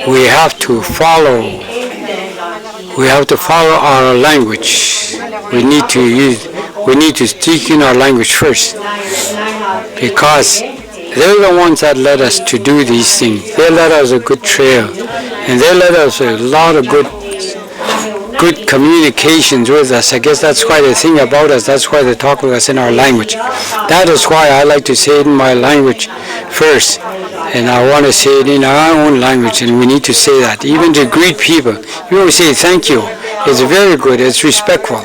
we have to follow our language. We need to use we need to speak in our language first, because they're the ones that led us to do these things. They led us a good trail, and they led us a lot of good communications with us. I guess that's why they think about us. That's why they talk with us in our language. That is why I like to say it in my language first, and I want to say it in our own language, and we need to say that. Even to greet people, you always say thank you. It's very good. It's respectful.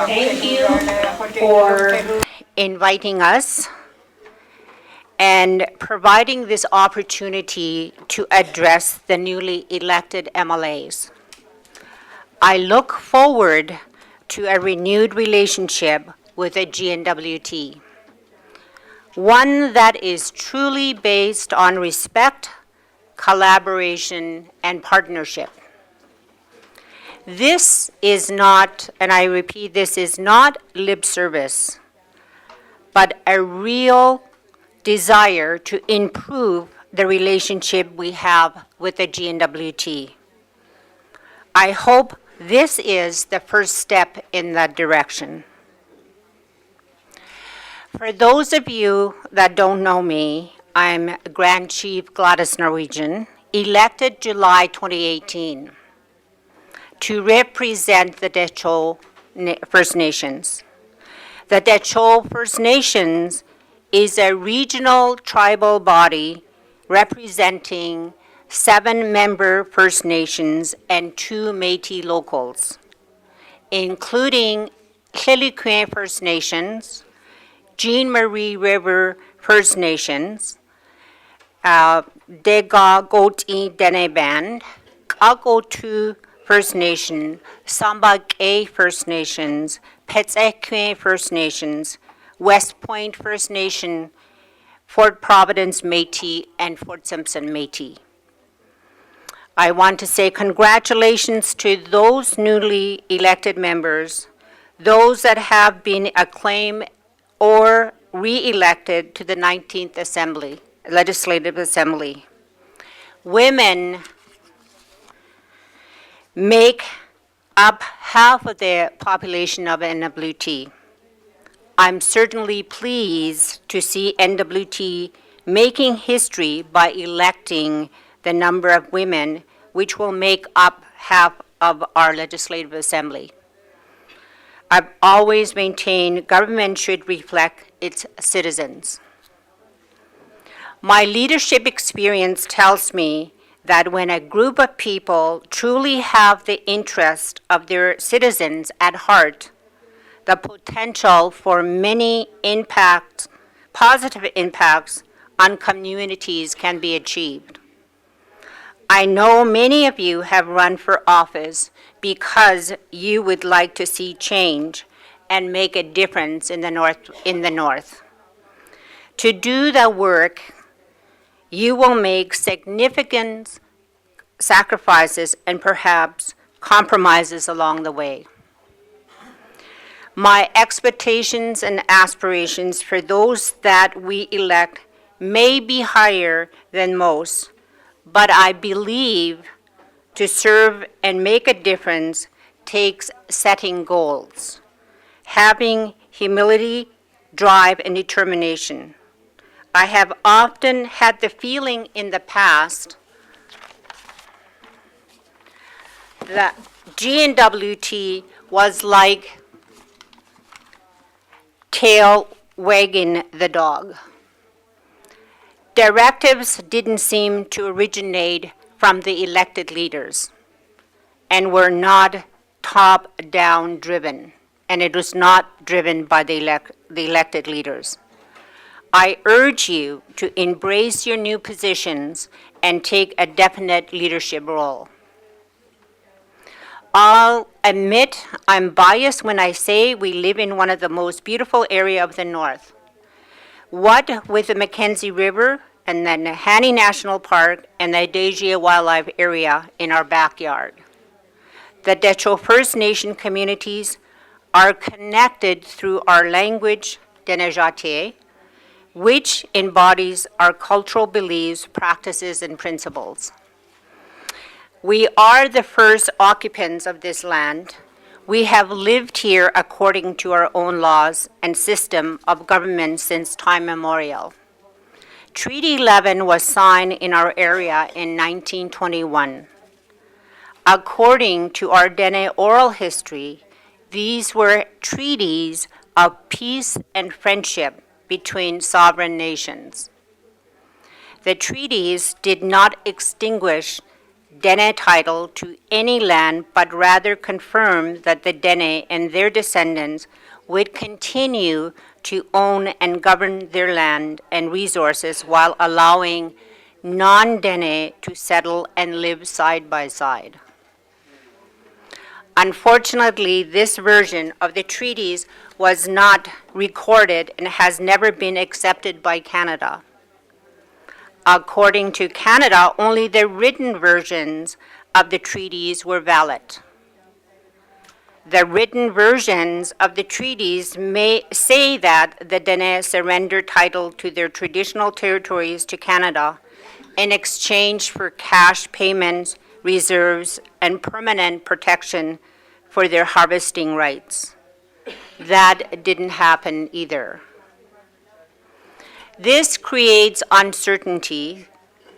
Thank you for inviting us and providing this opportunity to address the newly elected MLAs. I look forward to a renewed relationship with the GNWT, one that is truly based on respect, collaboration, and partnership. This is not, and I repeat, this is not lip service, but a real desire to improve the relationship we have with the GNWT. I hope this is the first step in that direction. For those of you that don't know me, I'm Grand Chief Gladys Norwegian, elected July 2018 to represent the Decho First Nations. The Decho First Nations is a regional tribal body representing 7 member First Nations and 2 Métis locals, including Tliliquin First Nations, Jean Marie River First Nations, Dega Goti Dene Band, Kagotu First Nation, Samba Gay First Nations, Petsekwe First Nations, West Point First Nation, Fort Providence Métis, and Fort Simpson Métis. I want to say congratulations to those newly elected members, those that have been acclaimed or re-elected to the 19th Assembly, Legislative Assembly. Women make up half of the population of NWT. I'm certainly pleased to see NWT making history by electing the number of women which will make up half of our Legislative Assembly. I've always maintained government should reflect its citizens. My leadership experience tells me that when a group of people truly have the interest of their citizens at heart, the potential for many impacts, positive impacts on communities can be achieved. I know many of you have run for office because you would like to see change and make a difference in the North. To do the work, you will make significant sacrifices and perhaps compromises along the way. My expectations and aspirations for those that we elect may be higher than most, but I believe to serve and make a difference takes setting goals, having humility, drive, and determination. I have often had the feeling in the past that GNWT was like tail wagging the dog. Directives didn't seem to originate from the elected leaders and were not top-down driven, and it was not driven by the elected leaders. I urge you to embrace your new positions and take a definite leadership role. I'll admit I'm biased when I say we live in one of the most beautiful areas of the North. What with the Mackenzie River and the Nahanni National Park and the Degia Wildlife Area in our backyard. The Decho First Nation communities are connected through our language, Denejate, which embodies our cultural beliefs, practices, and principles. We are the first occupants of this land. We have lived here according to our own laws and system of government since time memorial. Treaty 11 was signed in our area in 1921. According to our Dene oral history, these were treaties of peace and friendship between sovereign nations. The treaties did not extinguish Dene title to any land, but rather confirmed that the Dene and their descendants would continue to own and govern their land and resources while allowing non-Dene to settle and live side by side. Unfortunately, this version of the treaties was not recorded and has never been accepted by Canada. According to Canada, only the written versions of the treaties were valid. The written versions of the treaties may say that the Dene surrendered title to their traditional territories to Canada in exchange for cash payments, reserves, and permanent protection for their harvesting rights. That didn't happen either. This creates uncertainty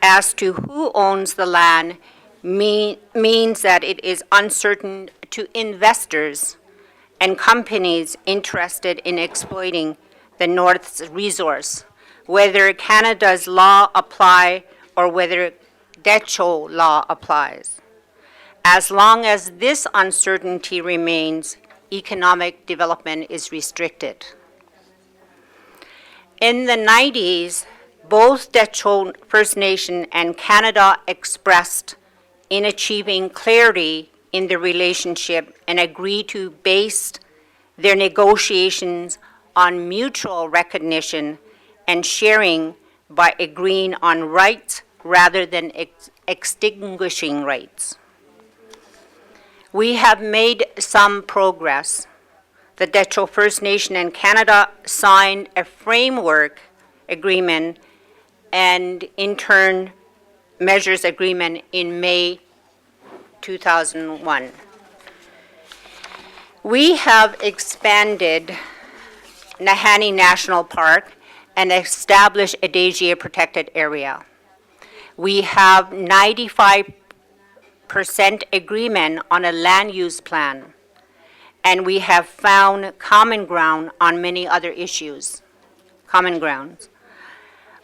as to who owns the land, means that it is uncertain to investors and companies interested in exploiting the North's resource, whether Canada's law apply or whether Decho law applies. As long as this uncertainty remains, economic development is restricted. In the 90s, both Decho First Nation and Canada expressed in achieving clarity in the relationship and agreed to base their negotiations on mutual recognition and sharing by agreeing on rights rather than extinguishing rights. We have made some progress. The Decho First Nation and Canada signed a framework agreement and in turn measures agreement in May 2001. We have expanded Nahanni National Park and established a Dagia protected area. We have 95% agreement on a land use plan, and we have found common ground on many other issues, common grounds.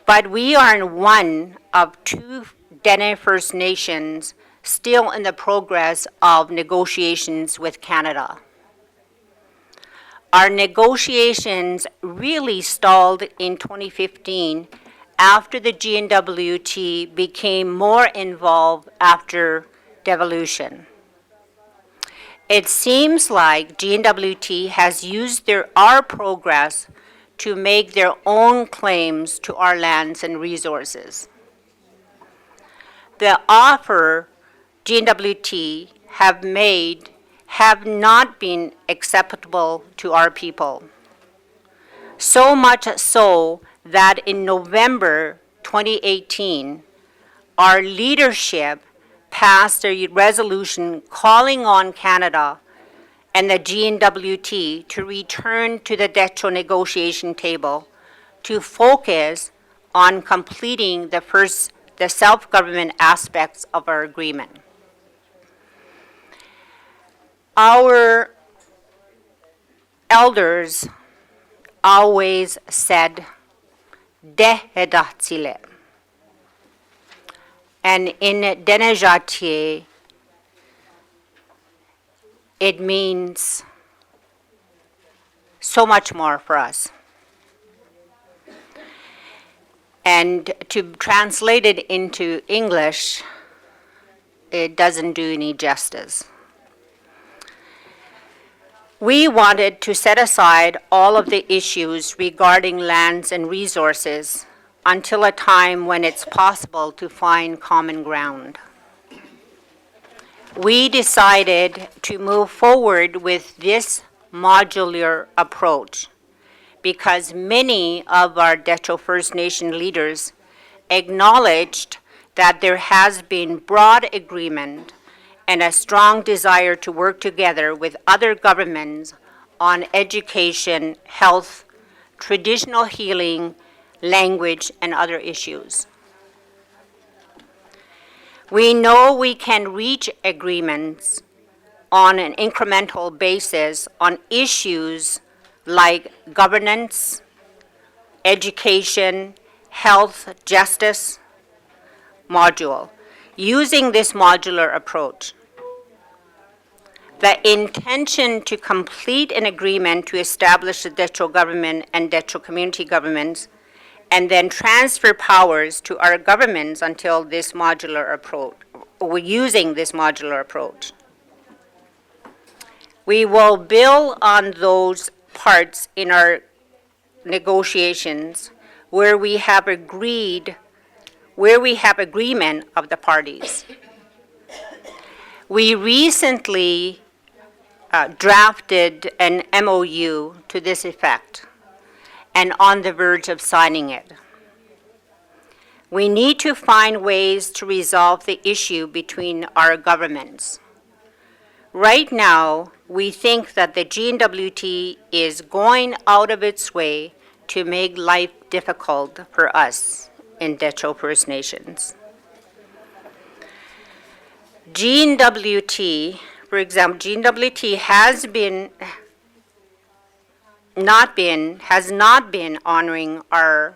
But we are in one of two Dene First Nations still in the progress of negotiations with Canada. Our negotiations really stalled in 2015 after the GNWT became more involved after devolution. It seems like GNWT has used our progress to make their own claims to our lands and resources. The offer GNWT have made have not been acceptable to our people. So much so that in November 2018, our leadership passed a resolution calling on Canada and the GNWT to return to the Decho negotiation table to focus on completing the self-government aspects of our agreement. Our elders always said, "Dehedatsile." And in Denejatier, it means so much more for us. And to translate it into English, it doesn't do any justice. We wanted to set aside all of the issues regarding lands and resources until a time when it's possible to find common ground. We decided to move forward with this modular approach because many of our Dutcho First Nation leaders acknowledged that there has been broad agreement and a strong desire to work together with other governments on education, health, traditional healing, language, and other issues. We know we can reach agreements on an incremental basis on issues like governance, education, health, justice module, using this modular approach. The intention to complete an agreement to establish the Dutcho government and Dutcho community governments and then transfer powers to our governments until this modular approach, or using this modular approach. We will build on those parts in our negotiations where we have agreement of the parties. We recently drafted an MOU to this effect and on the verge of signing it. We need to find ways to resolve the issue between our governments. Right now, we think that the GNWT is going out of its way to make life difficult for us in Dutcho First Nations. GNWT, for example, GNWT has not been honoring our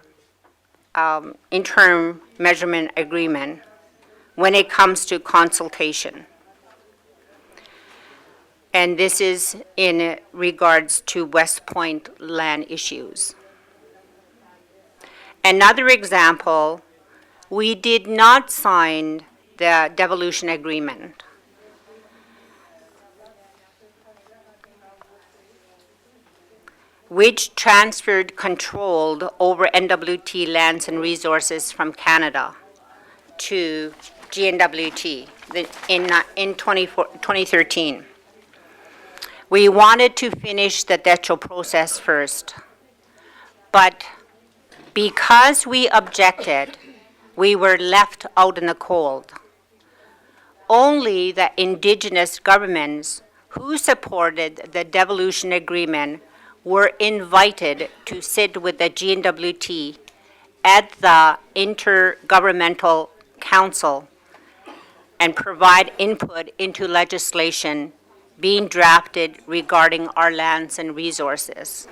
interim measurement agreement when it comes to consultation. And this is in regards to West Point land issues. Another example, we did not sign the devolution agreement. Which transferred control over NWT lands and resources from Canada to GNWT in 2013. We wanted to finish the Dutcho process first, but because we objected, we were left out in the cold. Only the Indigenous governments who supported the devolution agreement were invited to sit with the GNWT at the Intergovernmental Council and provide input into legislation being drafted regarding our lands and resources.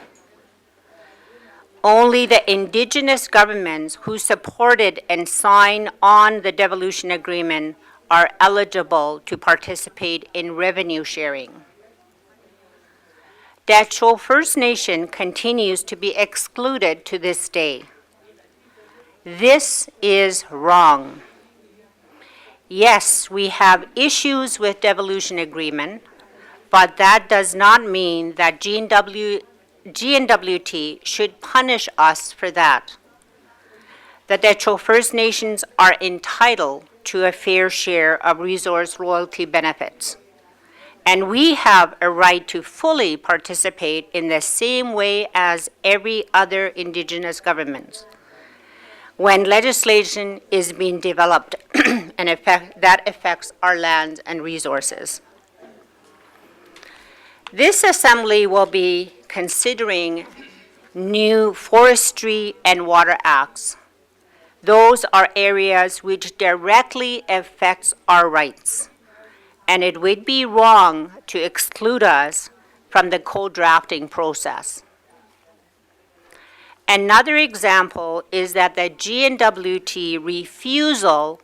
Only the Indigenous governments who supported and signed on the devolution agreement are eligible to participate in revenue sharing. Dutcho First Nation continues to be excluded to this day. This is wrong. Yes, we have issues with devolution agreement, but that does not mean that GNWT should punish us for that. The Dutcho First Nations are entitled to a fair share of resource royalty benefits. And we have a right to fully participate in the same way as every other Indigenous government when legislation is being developed and that affects our lands and resources. This assembly will be considering new forestry and water acts. Those are areas which directly affects our rights, and it would be wrong to exclude us from the co-drafting process. Another example is that the GNWT refusal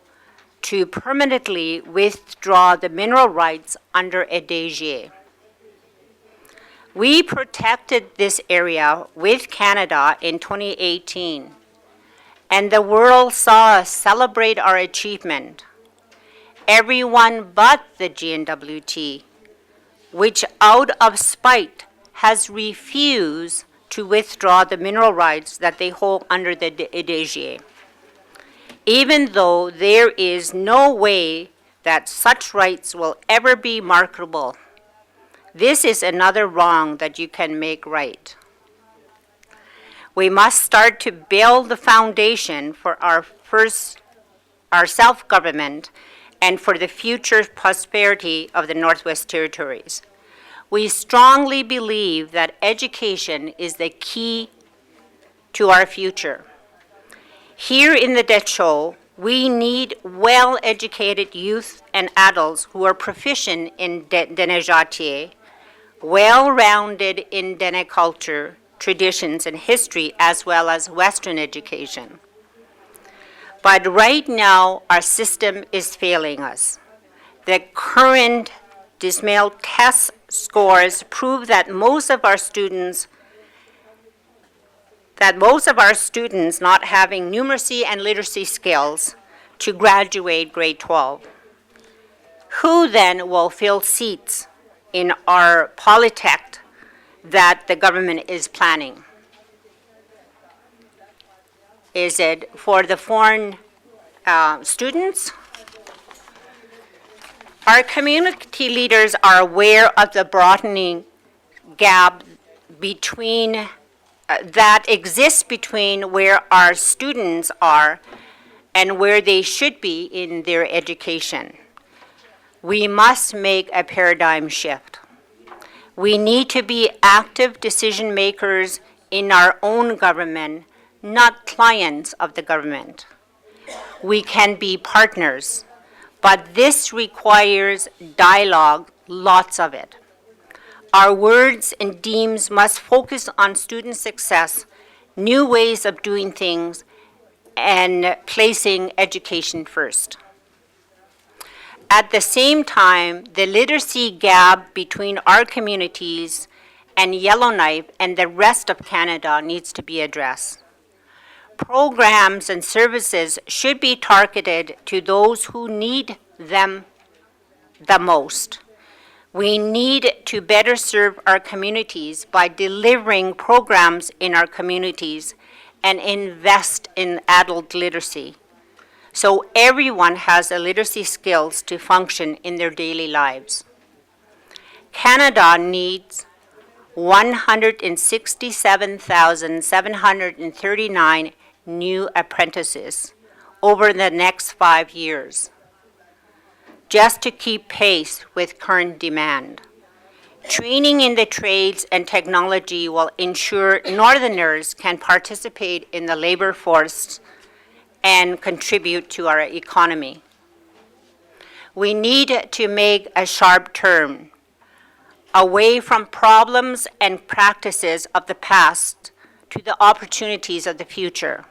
to permanently withdraw the mineral rights under a DG. We protected this area with Canada in 2018, and the world saw us celebrate our achievement. Everyone but the GNWT, which out of spite has refused to withdraw the mineral rights that they hold under the DG, even though there is no way that such rights will ever be marketable. This is another wrong that you can make right. We must start to build the foundation for our self-government and for the future prosperity of the Northwest Territories. We strongly believe that education is the key to our future. Here in the Decho, we need well-educated youth and adults who are proficient in Dene Jatier, well-rounded in Dene culture, traditions, and history, as well as Western education. But right now, our system is failing us. The current dismal test scores prove that most of our students not having numeracy and literacy skills to graduate grade 12. Who then will fill seats in our polytech that the government is planning? Is it for the foreign students? Our community leaders are aware of the broadening gap between that exists between where our students are and where they should be in their education. We must make a paradigm shift. We need to be active decision makers in our own government, not clients of the government. We can be partners, but this requires dialogue, lots of it. Our words and deeds must focus on student success, new ways of doing things, and placing education first. At the same time, the literacy gap between our communities and Yellowknife and the rest of Canada needs to be addressed. Programs and services should be targeted to those who need them the most. We need to better serve our communities by delivering programs in our communities and invest in adult literacy, so everyone has the literacy skills to function in their daily lives. Canada needs 167,739 new apprentices over the next 5 years, just to keep pace with current demand. Training in the trades and technology will ensure Northerners can participate in the labor force and contribute to our economy. We need to make a sharp turn away from problems and practices of the past to the opportunities of the future.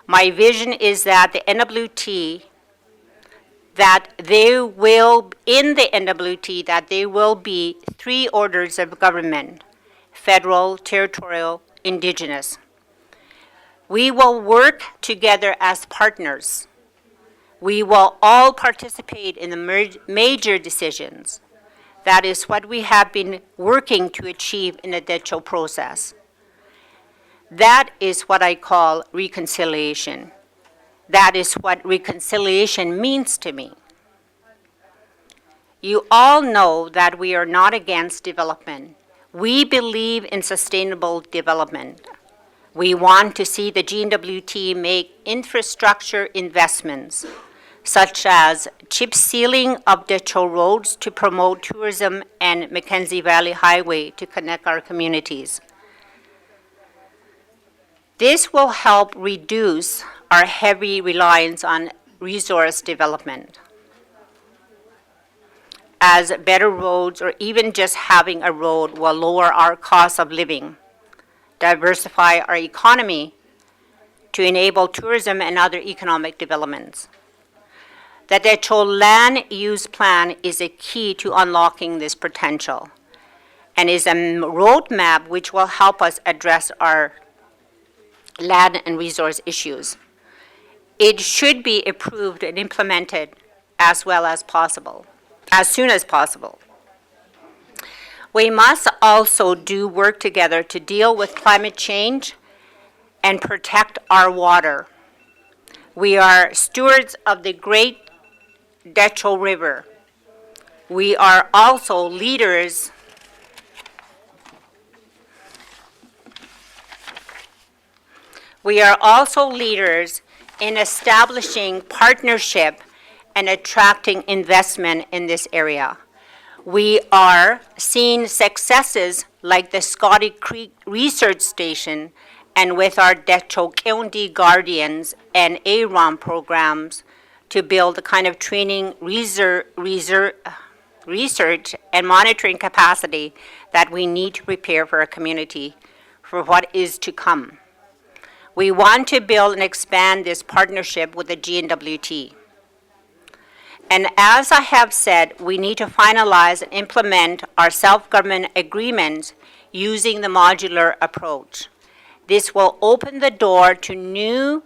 My vision is that the NWT, that there will be 3 orders of government: federal, territorial, Indigenous. We will work together as partners. We will all participate in the major decisions. That is what we have been working to achieve in the Decho process. That is what I call reconciliation. That is what reconciliation means to me. You all know that we are not against development. We believe in sustainable development. We want to see the GNWT make infrastructure investments, such as chip sealing of Decho roads to promote tourism and Mackenzie Valley Highway to connect our communities. This will help reduce our heavy reliance on resource development, as better roads or even just having a road will lower our cost of living, diversify our economy to enable tourism and other economic developments. The Decho land use plan is a key to unlocking this potential and is a roadmap which will help us address our land and resource issues. It should be approved and implemented as soon as possible. We must also do work together to deal with climate change and protect our water. We are stewards of the great Decho River. We are also leaders We are also leaders in establishing partnership and attracting investment in this area. We are seeing successes like the Scotty Creek Research Station and with our Decho County Guardians and AROM programs to build the kind of training, research, and monitoring capacity that we need to prepare for our community for what is to come. We want to build and expand this partnership with the GNWT. And as I have said, we need to finalize and implement our self-government agreements using the modular approach. This will open the door to new,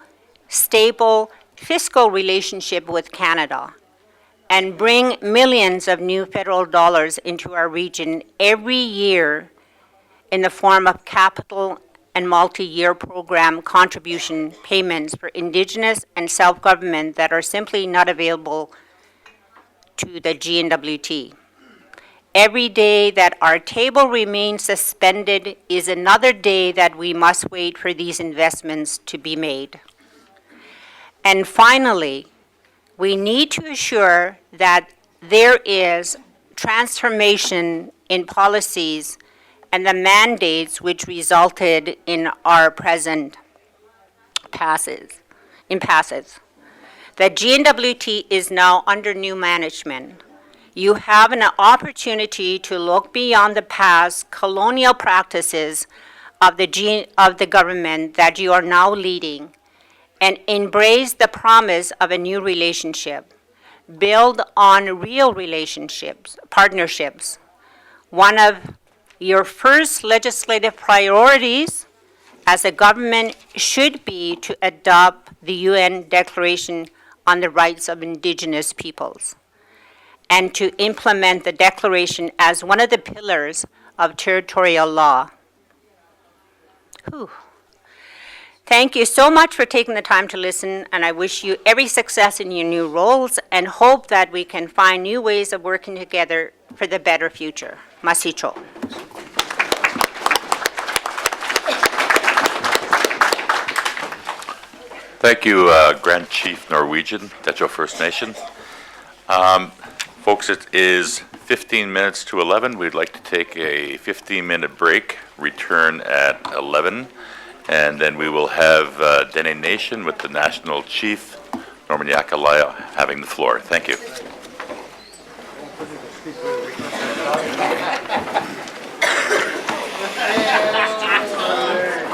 stable fiscal relationship with Canada and bring millions of new federal dollars into our region every year in the form of capital and multi-year program contribution payments for Indigenous and self-government that are simply not available to the GNWT. Every day that our table remains suspended is another day that we must wait for these investments to be made. And finally, we need to assure that there is transformation in policies and the mandates which resulted in our present passes. The GNWT is now under new management. You have an opportunity to look beyond the past colonial practices of the government that you are now leading and embrace the promise of a new relationship. Build on real relationships, partnerships. One of your first legislative priorities as a government should be to adopt the UN Declaration on the Rights of Indigenous Peoples and to implement the Declaration as one of the pillars of territorial law. Whew. Thank you so much for taking the time to listen, and I wish you every success in your new roles and hope that we can find new ways of working together for the better future. Masicho. Thank you, Grand Chief Norwegian, Decho First Nation. Folks, it is 15 minutes to 11. We'd like to take a 15-minute break, return at 11, and then we will have Dene Nation with the National Chief, Norman Yakalaya, having the floor. Thank you.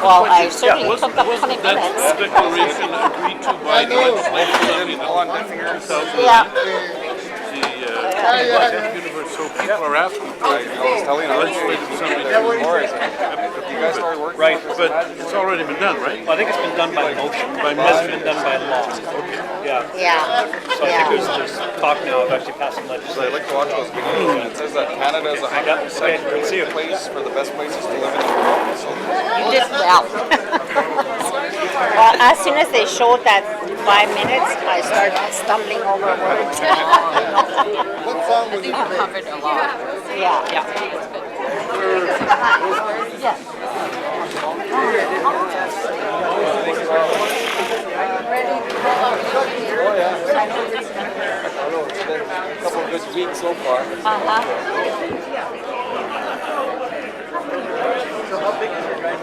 Well, I certainly took up 20 minutes. That declaration agreed to by the legislature in 2000. Yeah. The universe, so people are asking for it. Legislative assembly to approve it. Right, but it's already been done, right? Well, I think it's been done by motion. It hasn't been done by law. Yeah. Yeah. So I think there's just talk now of actually passing I legislation. like to watch those videos. It says that Canada is 100% place for the best places to live in the world. So You did well. Well, as soon as they showed that 5 minutes, I started stumbling over words. what song was it? Covered a lot. Yeah. Yeah. Oh yeah. I know it's been a couple of good weeks so far. So how big is your guys'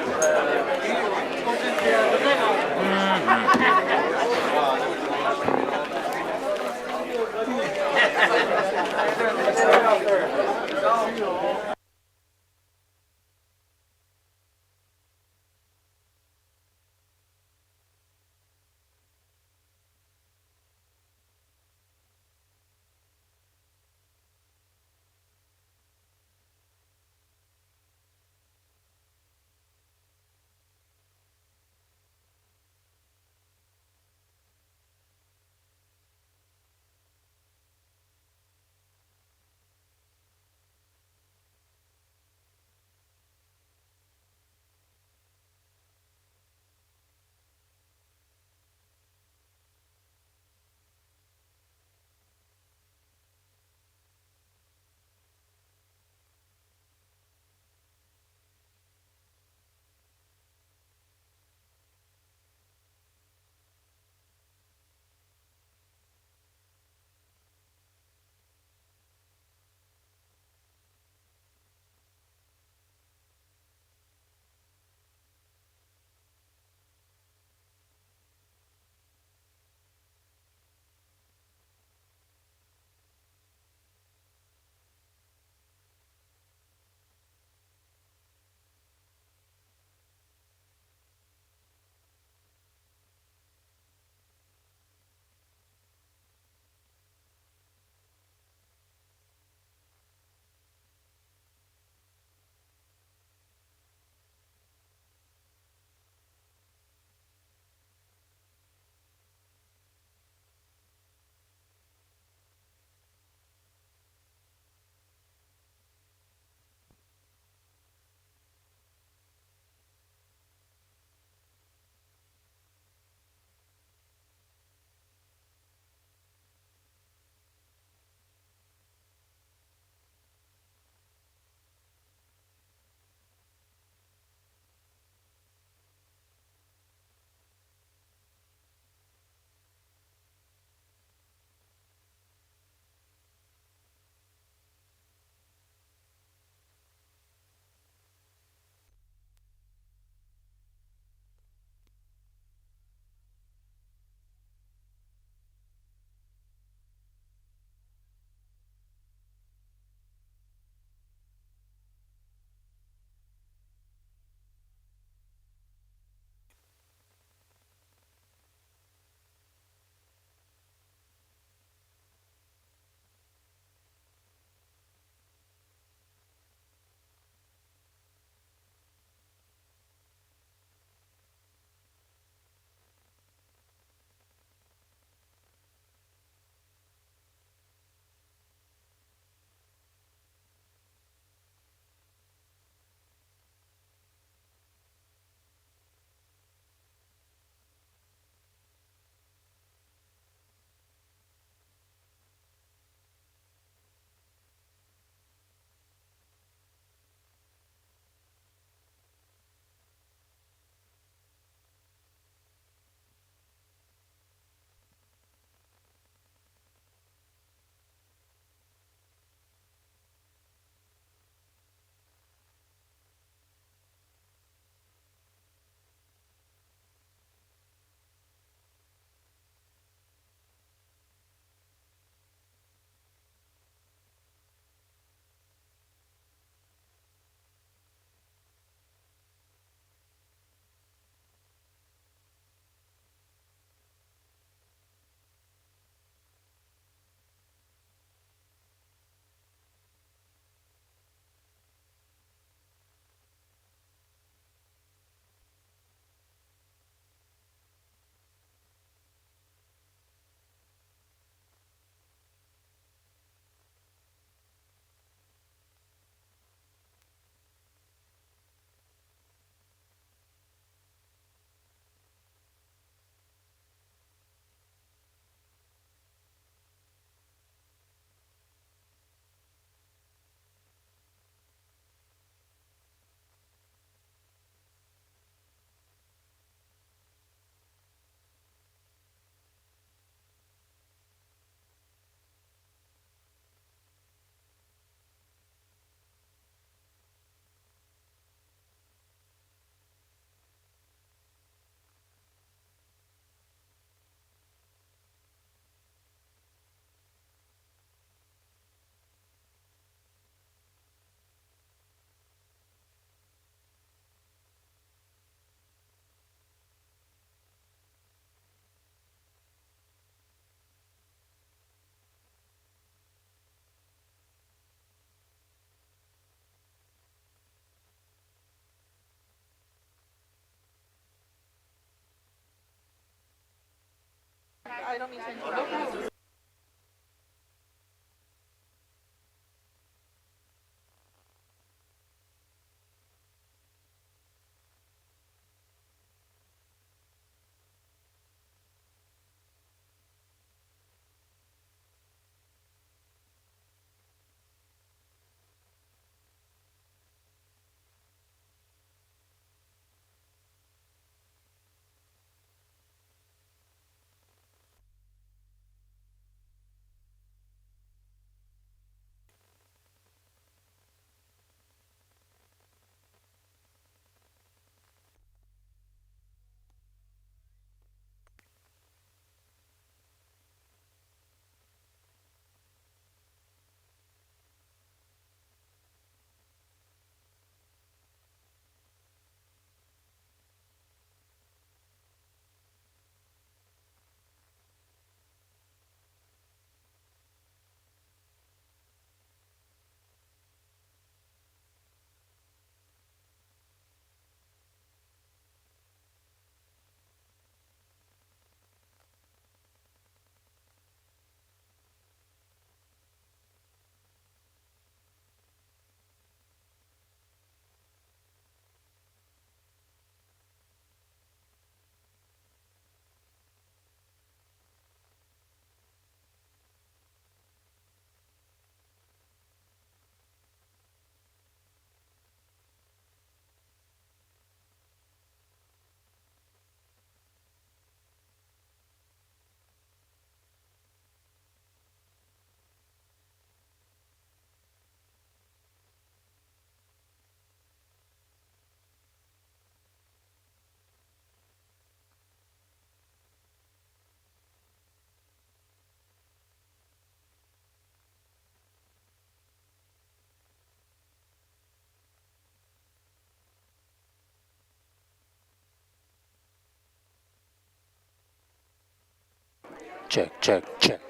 Check, check, check.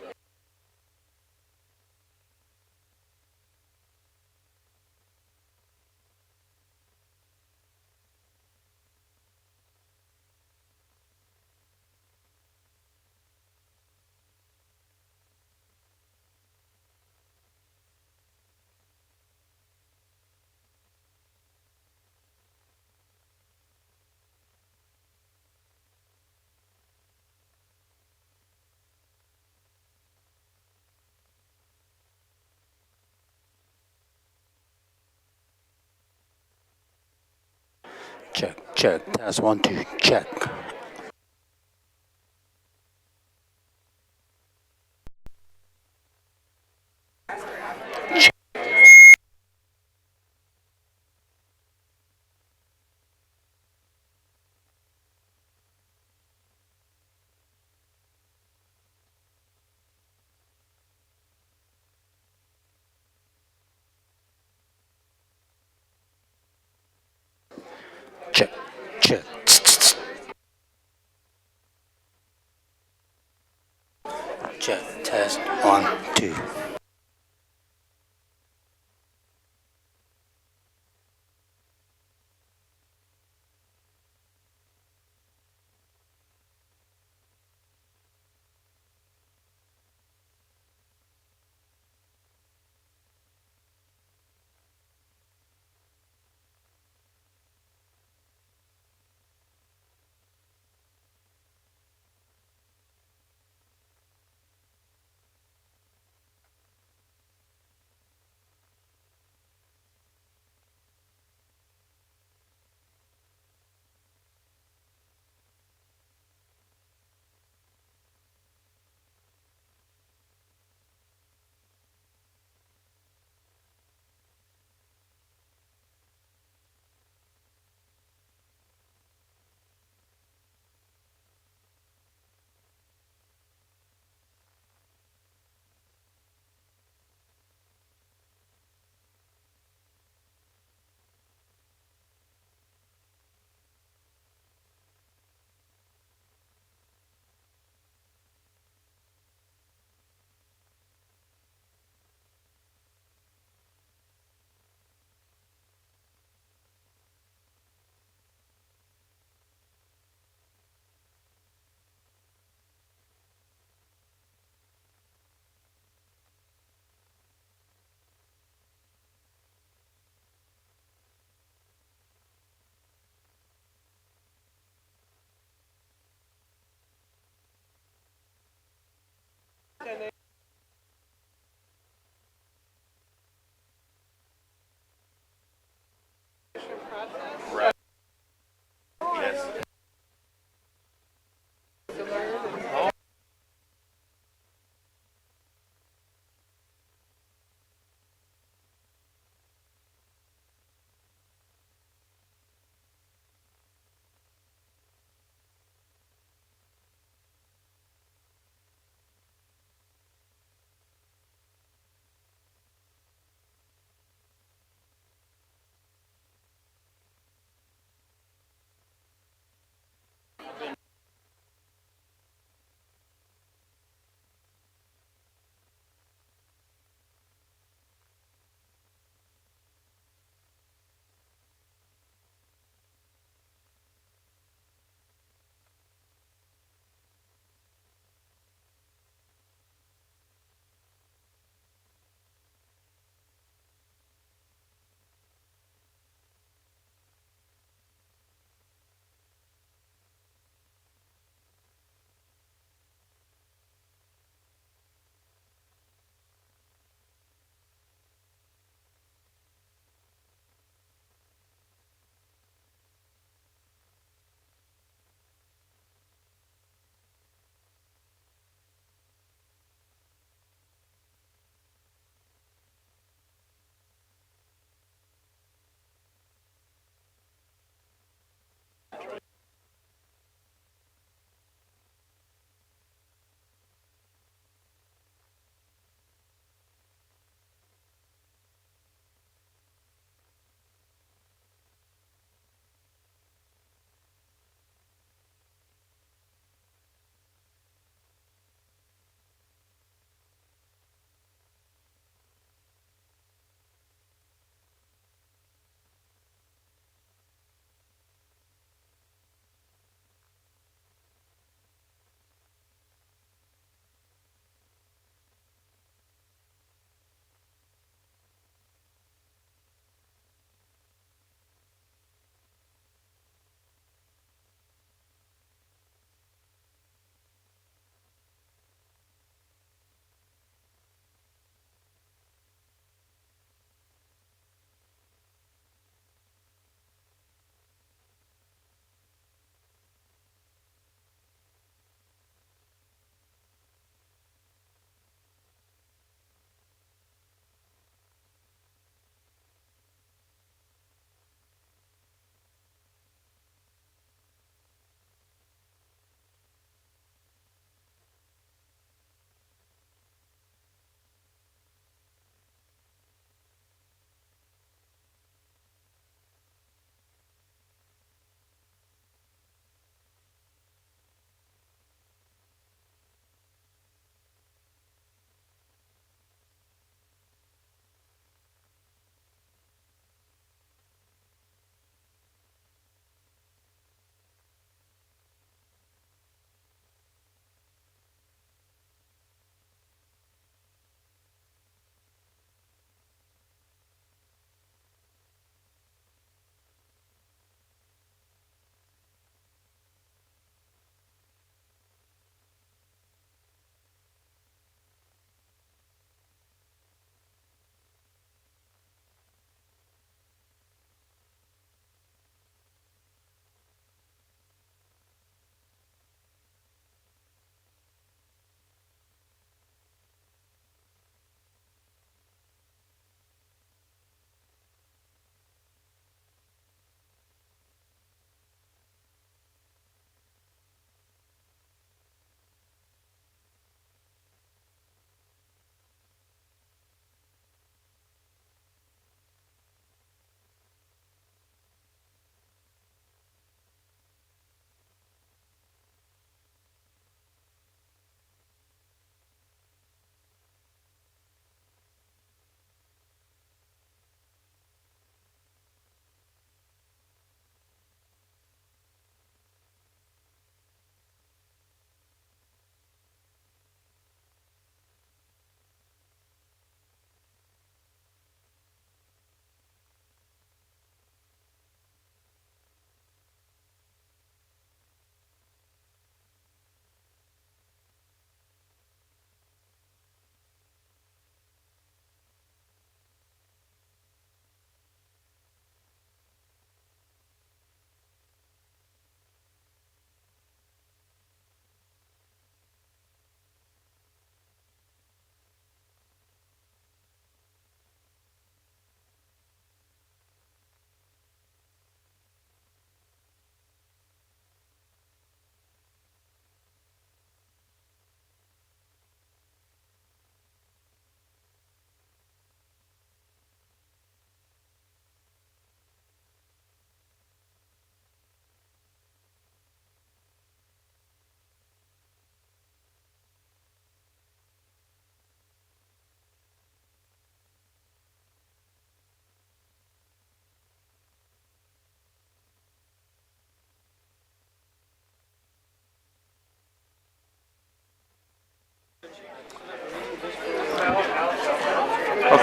Check, check. Test 1, 2, check. Check, check. Check, test 1, 2.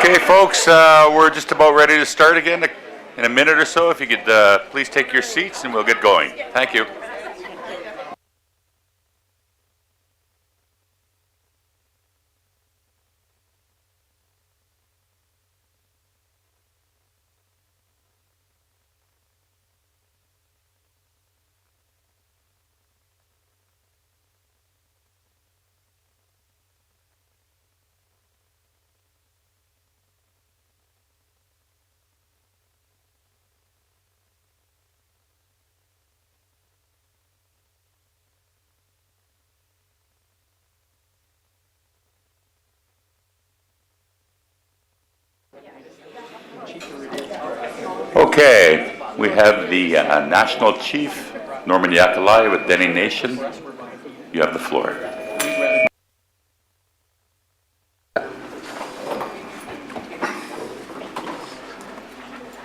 Okay, folks, we're just about ready to start again in a minute or so. If you could please take your seats and we'll get going. Thank you. Okay, we have the National Chief, Norman Yakalai with Dene Nation. You have the floor.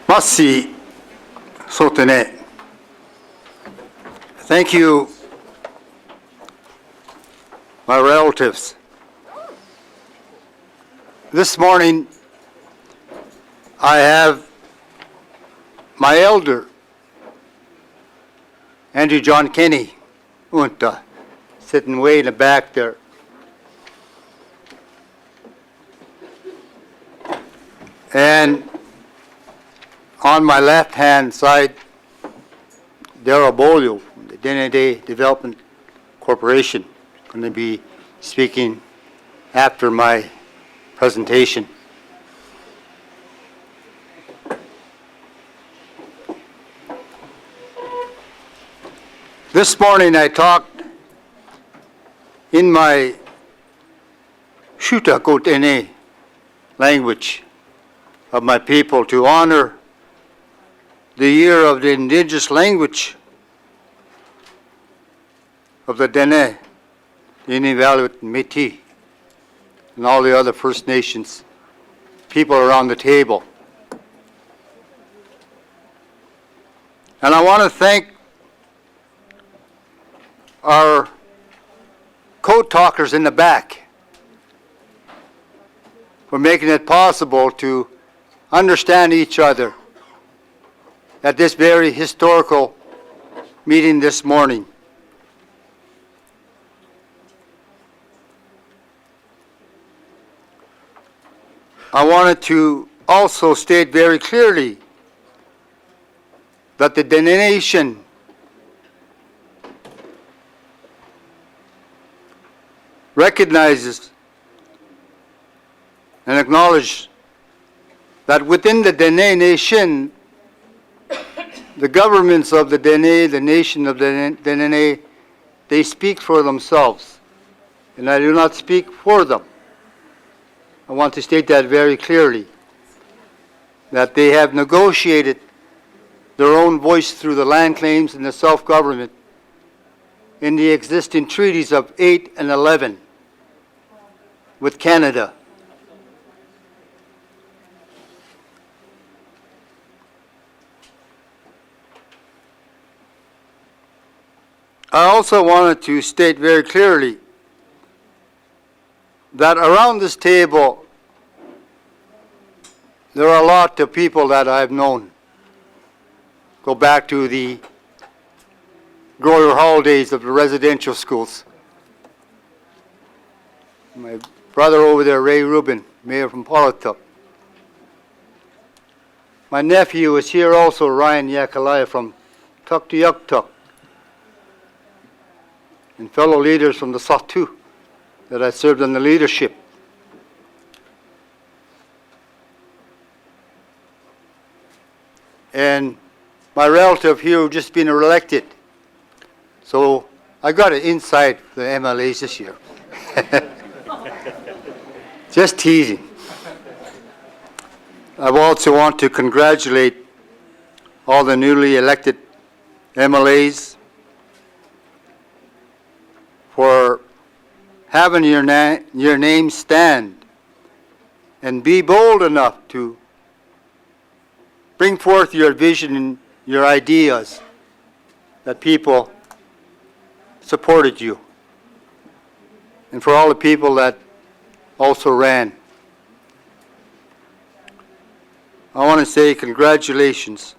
Masi Sotene. Thank you, my relatives. This morning, I have my elder, Andrew John Kenny, Unta, sitting way in the back there. And on my left-hand side, Darrell Bolio from the Dene Development Corporation, going to be speaking after my presentation. This morning I talked in my Shutakotene language of my people to honor the year of the indigenous language of the Dene, the Inuvialuit and Métis, and all the other First Nations people around the table. And I want to thank our code talkers in the back for making it possible to understand each other at this very historical meeting this morning. I wanted to also state very clearly that the Dene Nation recognizes and acknowledges that within the Dene Nation, the governments of the Dene, the nation of the Dene, they speak for themselves, and I do not speak for them. I want to state that very clearly, that they have negotiated their own voice through the land claims and the self-government in the existing treaties of 8 and 11 with Canada. I also wanted to state very clearly that around this table there are a lot of people that I've known. Go back to the Groyer Hall days of the residential schools. My brother over there, Ray Rubin, mayor from Polituck. My nephew is here also, Ryan Yakalaya from Tuktoyaktuk. And fellow leaders from the Sahtu that I served in the leadership. And my relative here who just been elected. So I got an insight for the MLAs this year. Just teasing. I also want to congratulate all the newly elected MLAs for having your name stand and be bold enough to bring forth your vision and your ideas that people supported you, and for all the people that also ran. I want to say congratulations.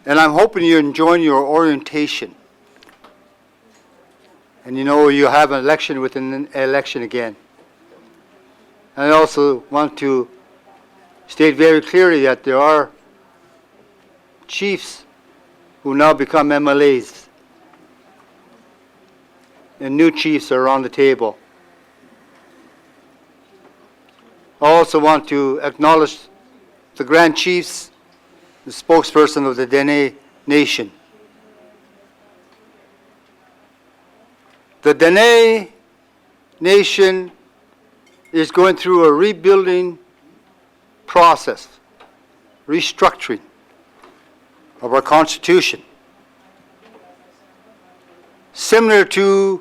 And I'm hoping you're enjoying your orientation. And you know you have an election within an election again. And I also want to state very clearly that there are chiefs who now become MLAs. And new chiefs are on the table. I also want to acknowledge the Grand Chiefs, the spokesperson of the Dene Nation. The Dene Nation is going through a rebuilding process, restructuring of our Constitution. Similar to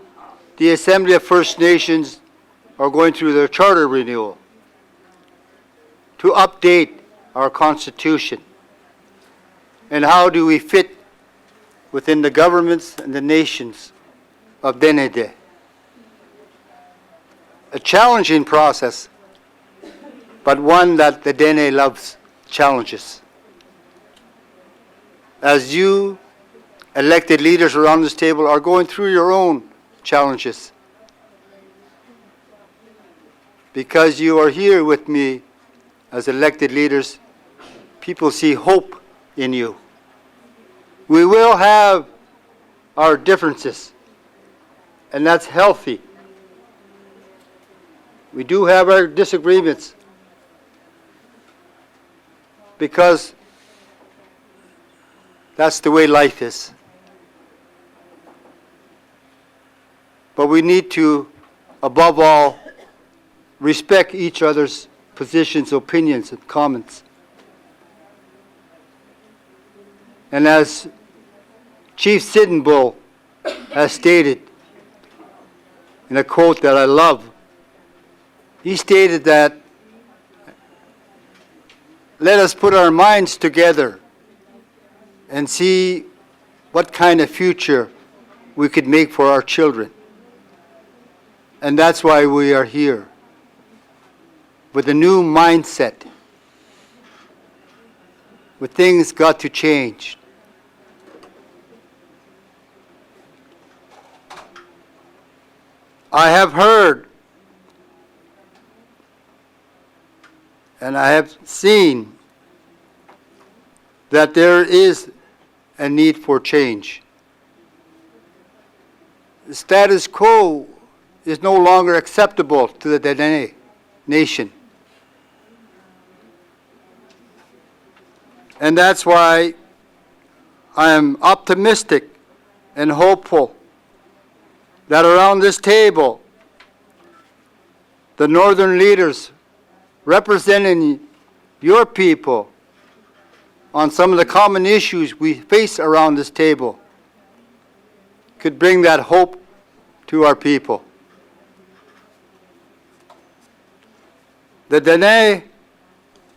the Assembly of First Nations are going through their charter renewal to update our Constitution. And how do we fit within the governments and the nations of Denede? A challenging process, but one that the Dene loves challenges. As you, elected leaders around this table, are going through your own challenges, because you are here with me as elected leaders, people see hope in you. We will have our differences, and that's healthy. We do have our disagreements, because that's the way life is. But we need to, above all, respect each other's positions, opinions, and comments. And as Chief Sitting Bull has stated in a quote that I love, he stated that, let us put our minds together and see what kind of future we could make for our children. And that's why we are here, with a new mindset, with things got to change. I have heard and I have seen that there is a need for change. The status quo is no longer acceptable to the Dene Nation. And that's why I am optimistic and hopeful that around this table, the northern leaders representing your people on some of the common issues we face around this table could bring that hope to our people. The Dene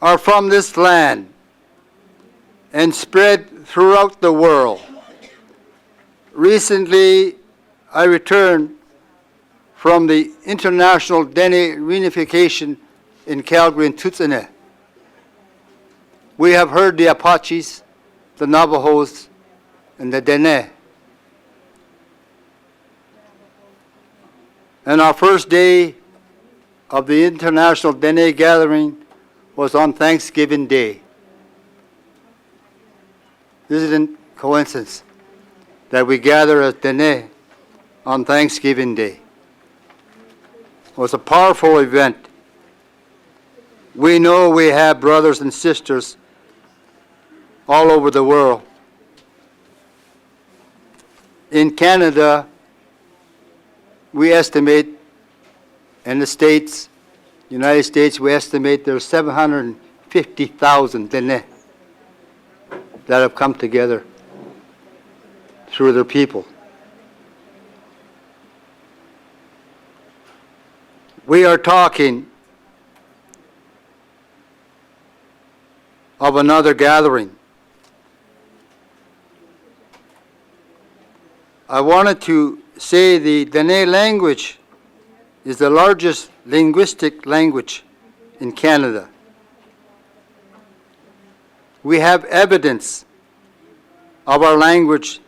are from this land and spread throughout the world. Recently, I returned from the International Dene Reunification in Calgary and Tutsene. We have heard the Apaches, the Navajos, and the Dene. And our first day of the International Dene Gathering was on Thanksgiving Day. This isn't coincidence that we gather as Dene on Thanksgiving Day. It was a powerful event. We know we have brothers and sisters all over the world. In Canada, we estimate, in the States, United States, we estimate there are 750,000 Dene that have come together through their people. We are talking of another gathering. I wanted to say the Dene language is the largest linguistic language in Canada. We have evidence of our language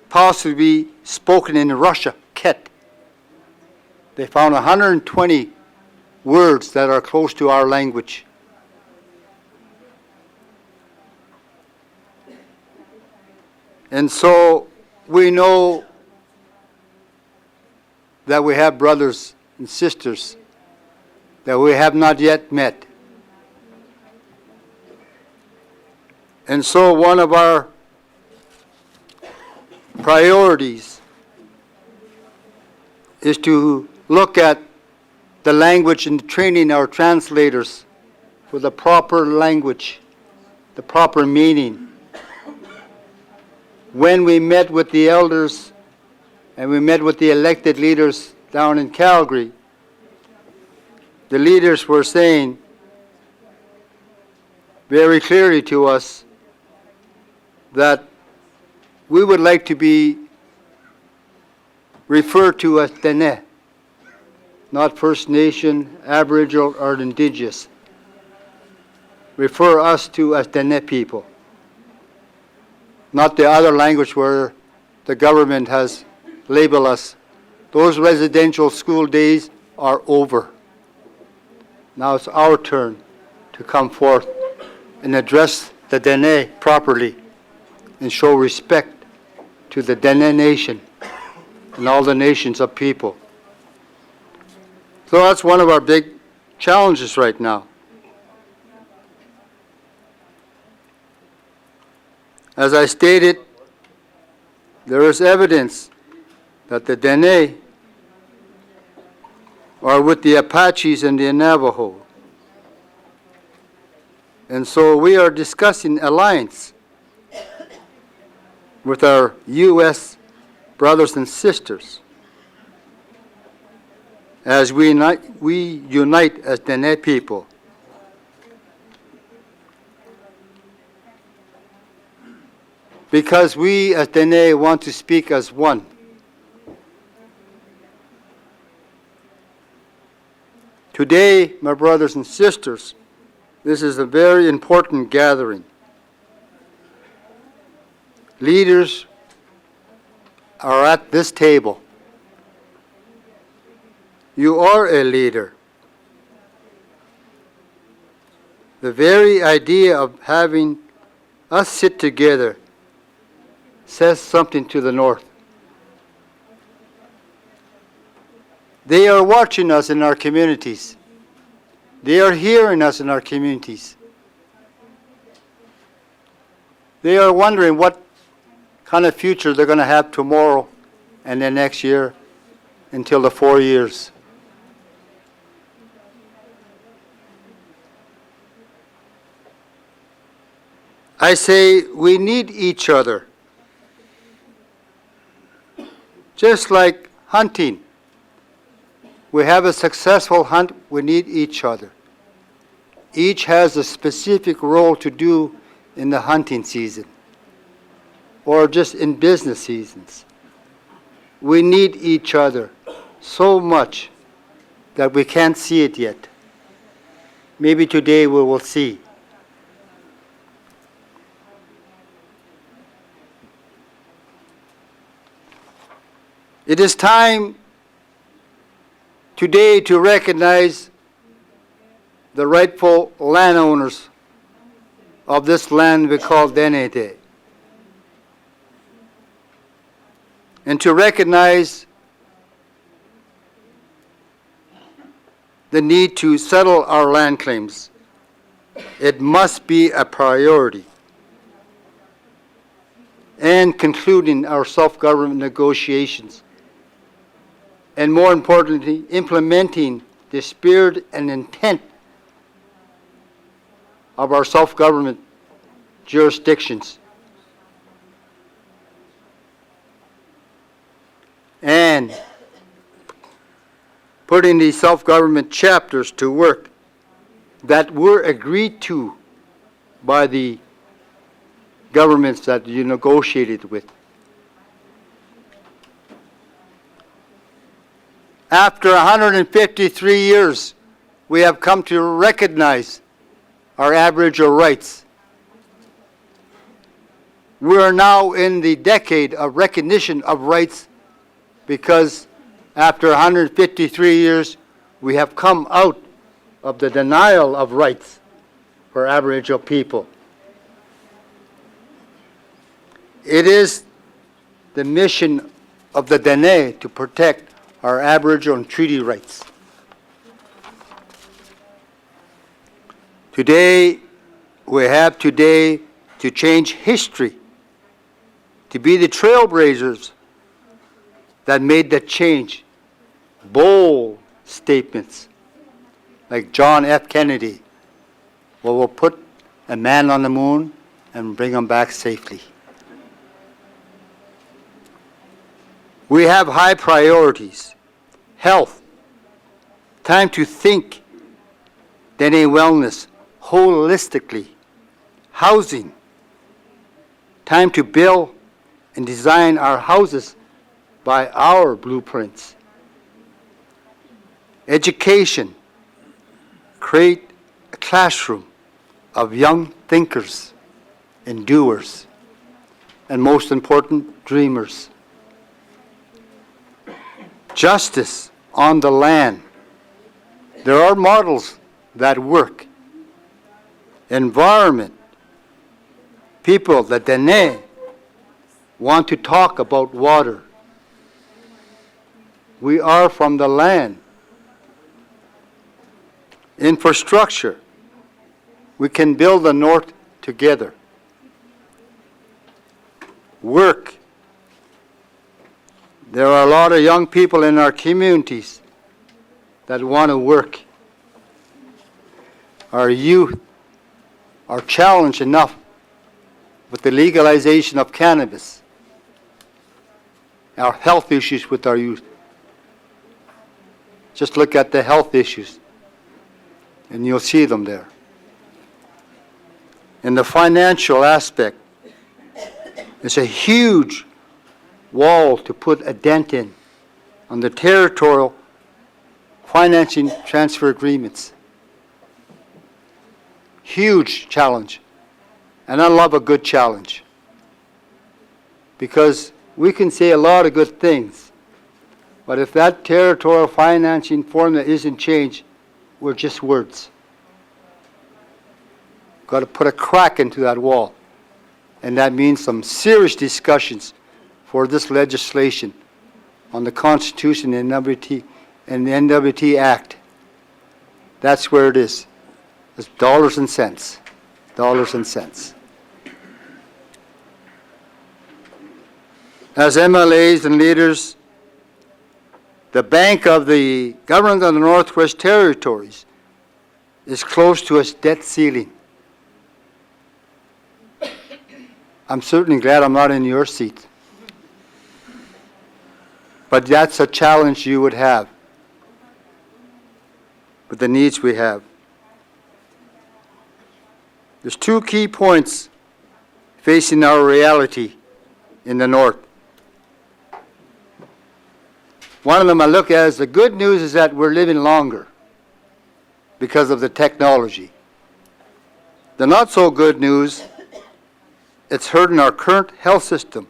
possibly spoken in Russia, Ket. They found 120 words that are close to our language. And so we know that we have brothers and sisters that we have not yet met. And so one of our priorities is to look at the language and training our translators for the proper language, the proper meaning. When we met with the elders and we met with the elected leaders down in Calgary, the leaders were saying very clearly to us that we would like to be referred to as Dene, not First Nation, Aboriginal, or Indigenous. Refer us to as Dene people, not the other language where the government has labeled us. Those residential school days are over. Now it's our turn to come forth and address the Dene properly and show respect to the Dene nation and all the nations of people. So that's one of our big challenges right now. As I stated, there is evidence that the Dene are with the Apaches and the Navajo. And so we are discussing alliance with our U.S. brothers and sisters as we unite as Dene people. Because we as Dene want to speak as one. Today, my brothers and sisters, this is a very important gathering. Leaders are at this table. You are a leader. The very idea of having us sit together says something to the North. They are watching us in our communities. They are hearing us in our communities. They are wondering what kind of future they're going to have tomorrow and then next year until the 4 years. I say we need each other. Just like hunting. We have a successful hunt, we need each other. Each has a specific role to do in the hunting season or just in business seasons. We need each other so much that we can't see it yet. Maybe today we will see. It is time today to recognize the rightful landowners of this land we call Dene Day. And to recognize the need to settle our land claims. It must be a priority. And concluding our self-government negotiations. And more importantly, implementing the spirit and intent of our self-government jurisdictions. And putting these self-government chapters to work that were agreed to by the governments that you negotiated with. After 153 years we have come to recognize our Aboriginal rights. We are now in the decade of recognition of rights because after 153 years, we have come out of the denial of rights for Aboriginal people. It is the mission of the Dene to protect our Aboriginal and treaty rights. Today, we have today to change history, to be the trailblazers that made the change. Bold statements like John F. Kennedy, well, we'll put a man on the moon and bring him back safely. We have high priorities: health, time to think, Dene wellness holistically, housing, time to build and design our houses by our blueprints, education, create a classroom of young thinkers and doers, and most important, dreamers. Justice on the land. There are models that work. Environment. People, the Dene, want to talk about water. We are from the land. Infrastructure. We can build the north together. Work. There are a lot of young people in our communities that want to work. Our youth are challenged enough with the legalization of cannabis. Our health issues with our youth. Just look at the health issues and you'll see them there. In the financial aspect, it's a huge wall to put a dent in on the territorial financing transfer agreements. Huge challenge. And I love a good challenge. Because we can say a lot of good things, but if that territorial financing formula isn't changed, we're just words. Got to put a crack into that wall. And that means some serious discussions for this legislation on the Constitution and NWT and the NWT Act. That's where it is. It's dollars and cents. Dollars and cents. As MLAs and leaders, the Bank of the Government of the Northwest Territories is close to its debt ceiling. I'm certainly glad I'm not in your seat. But that's a challenge you would have with the needs we have. There's two key points facing our reality in the North. One of them I look at as the good news is that we're living longer because of the technology. The not so good news, it's hurting our current health system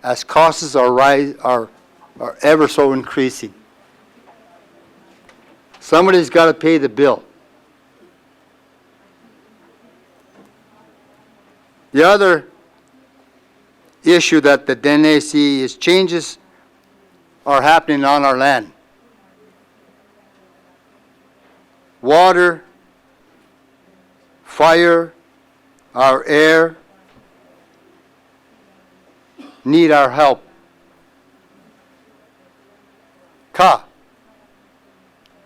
as costs are ever so increasing. Somebody's got to pay the bill. The other issue that the Dene see is changes are happening on our land. Water, fire, our air need our help.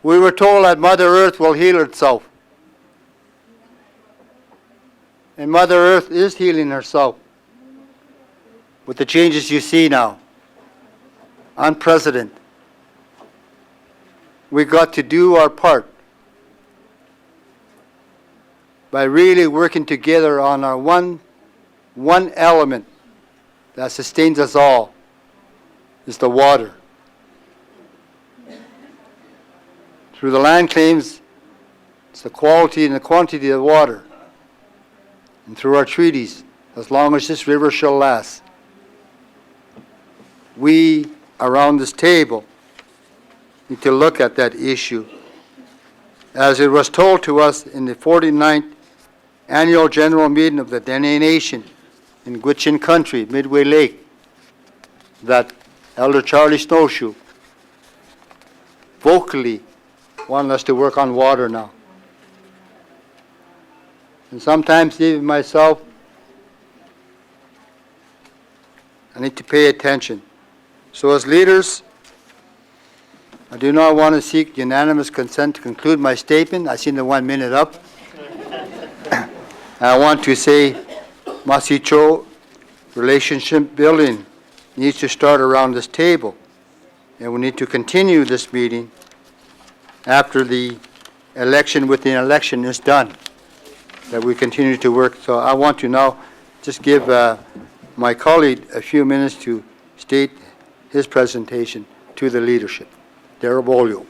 We were told that Mother Earth will heal itself. And Mother Earth is healing herself with the changes you see now. Unprecedented. We got to do our part by really working together on our one element that sustains us all, is the water. Through the land claims It's the quality and the quantity of water. And through our treaties, as long as this river shall last, we around this table need to look at that issue. As it was told to us in the 49th Annual General Meeting of the Dene Nation in Gwich'in Country, Midway Lake, that Elder Charlie Snowshoe vocally wanted us to work on water now. And sometimes even myself, I need to pay attention. So as leaders, I do not want to seek unanimous consent to conclude my statement. I seen the 1 minute up. I want to say, Masicho, relationship building needs to start around this table. And we need to continue this meeting after the election within election is done, that we continue to work. So I want to now just give my colleague a few minutes to state his presentation to the leadership. Darrell Bolio.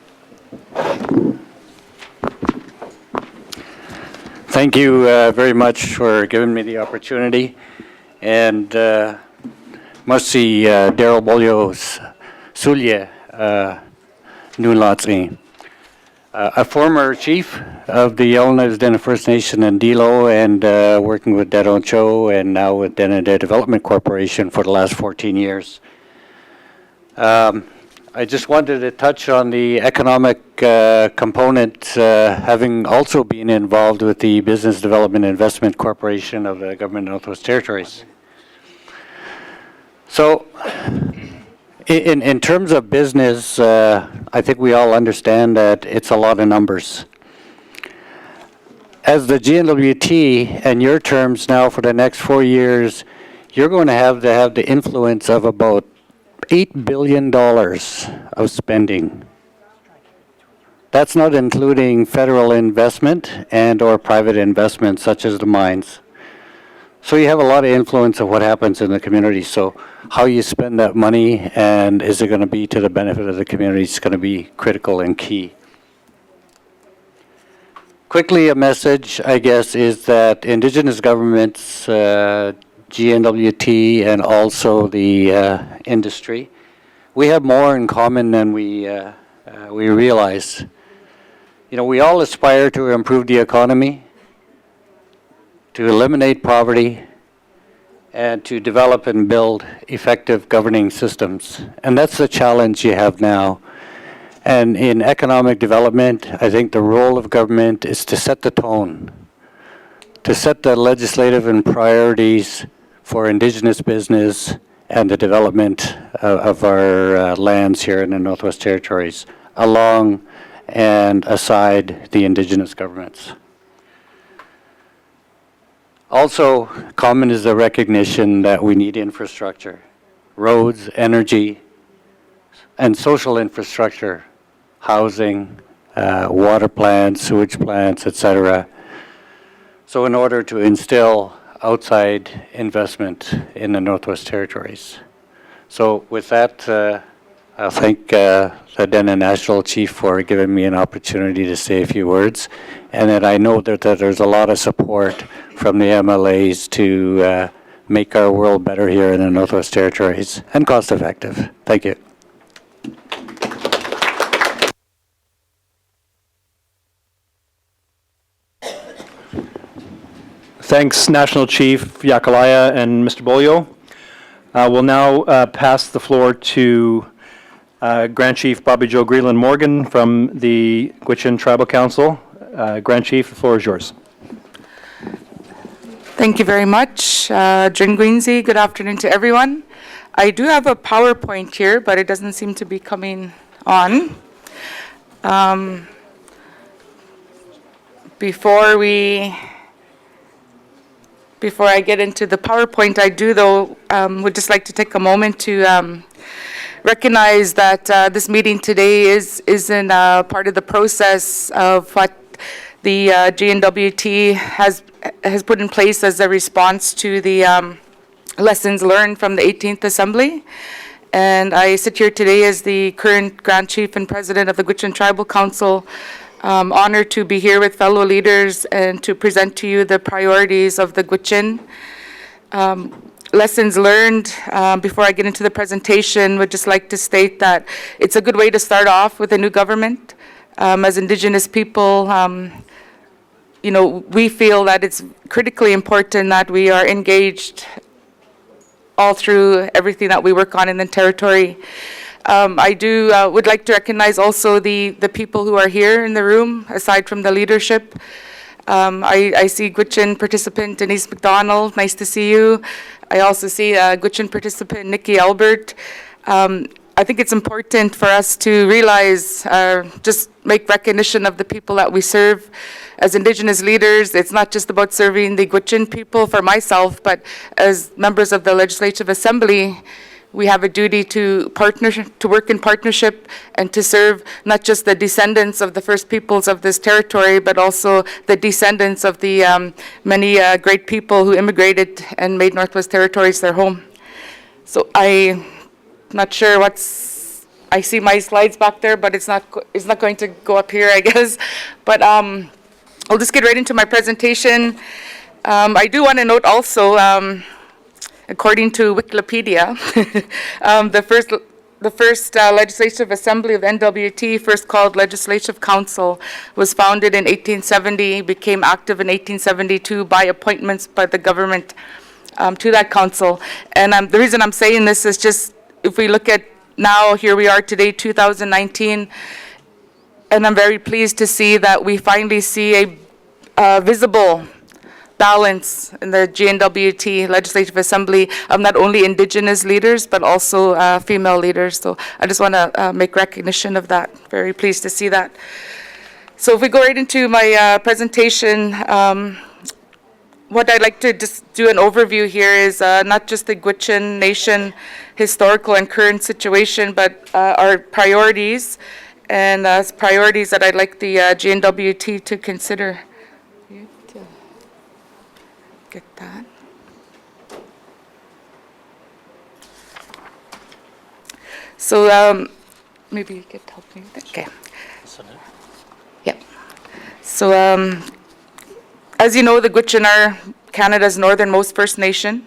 Thank you very much for giving me the opportunity. And must see Darrell Bolio's Sulye Nulatsi, a former chief of the Yellowknives Dene First Nation in Dilo, and working with Dedon Cho and now with Dene Development Corporation for the last 14 years. I just wanted to touch on the economic component, having also been involved with the Business Development Investment Corporation of the Government of Northwest Territories. So, in terms of business, I think we all understand that it's a lot of numbers. As the GNWT, and your terms now for the next 4 years, you're going to have the influence of about $8 billion of spending. That's not including federal investment and or private investment such as the mines. So you have a lot of influence of what happens in the community. So how you spend that money and is it going to be to the benefit of the community is going to be critical and key. Quickly, a message, I guess, is that Indigenous governments, GNWT, and also the industry, we have more in common than we realize. You know, we all aspire to improve the economy, to eliminate poverty, and to develop and build effective governing systems. And that's the challenge you have now. And in economic development, I think the role of government is to set the tone, to set the legislative and priorities for Indigenous business and the development of our lands here in the Northwest Territories, along and aside the Indigenous governments. Also, common is the recognition that we need infrastructure, roads, energy, and social infrastructure, housing, water plants, sewage plants, etc. So in order to instill outside investment in the Northwest Territories. So with that, I'll thank the Dene National Chief for giving me an opportunity to say a few words, and that I know that there's a lot of support from the MLAs to make our world better here in the Northwest Territories and cost effective. Thank you. Thanks, National Chief Yakalaya and Mr. Bolio. We'll now pass the floor to Grand Chief Bobby Joe Greenland Morgan from the Gwich'in Tribal Council. Grand Chief, the floor is yours. Thank you very much. Jin Guinzi, good afternoon to everyone. I do have a PowerPoint here, but it doesn't seem to be coming on. Before I get into the PowerPoint, I do, though, would just like to take a moment to recognize that this meeting today is in part of the process of what the GNWT has put in place as a response to the lessons learned from the 18th Assembly. And I sit here today as the current Grand Chief and President of the Gwich'in Tribal Council, Honored to be here with fellow leaders and to present to you the priorities of the Gwich'in. Lessons learned, before I get into the presentation, would just like to state that it's a good way to start off with a new government. As Indigenous people, we feel that it's critically important that we are engaged all through everything that we work on in the territory. I would like to recognize also the people who are here in the room, aside from the leadership. I see Gwich'in participant Denise McDonald, nice to see you. I also see Gwich'in participant Nikki Albert. I think it's important for us to realize, just make recognition of the people that we serve. As Indigenous leaders, it's not just about serving the Gwich'in people for myself, but as members of the Legislative Assembly, we have a duty to work in partnership and to serve not just the descendants of the First Peoples of this territory, but also the descendants of the many great people who immigrated and made Northwest Territories their home. So I'm not sure I see my slides back there, but it's not going to go up here, I guess. But I'll just get right into my presentation. I do want to note also, according to Wikipedia, the first Legislative Assembly of NWT, first called Legislative Council, was founded in 1870, became active in 1872 by appointments by the government to that council. And the reason I'm saying this is just, if we look at now, here we are today, 2019, and I'm very pleased to see that we finally see a visible balance in the GNWT Legislative Assembly of not only Indigenous leaders, but also female leaders. So I just want to make recognition of that. Very pleased to see that. So if we go right into my presentation, what I'd like to just do an overview here is not just the Gwich'in Nation historical and current situation, but our priorities, and priorities that I'd like the GNWT to consider. Get that. So maybe you could help me with that. Okay. Yep. So as you know, the Gwich'in are Canada's northernmost First Nation.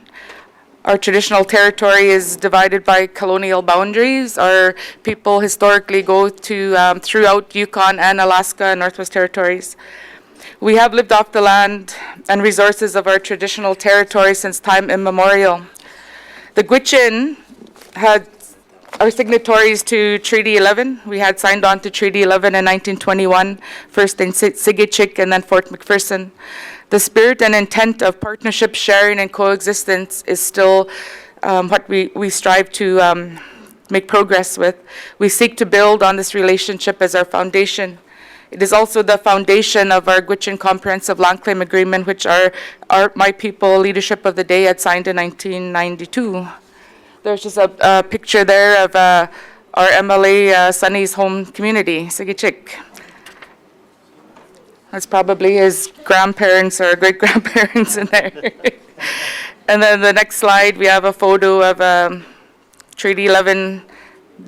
Our traditional territory is divided by colonial boundaries. Our people historically go to throughout Yukon and Alaska and Northwest Territories. We have lived off the land and resources of our traditional territory since time immemorial. The Gwich'in are signatories to Treaty 11. We had signed on to Treaty 11 in 1921, first in Sigitchik and then Fort McPherson. The spirit and intent of partnership, sharing, and coexistence is still what we strive to make progress with. We seek to build on this relationship as our foundation. It is also the foundation of our Gwich'in Comprehensive Land Claim Agreement, which my people, leadership of the day, had signed in 1992. There's just a picture there of our MLA Sonny's home community, Sigitchik. That's probably his grandparents or great-grandparents in there. And then the next slide, we have a photo of Treaty 11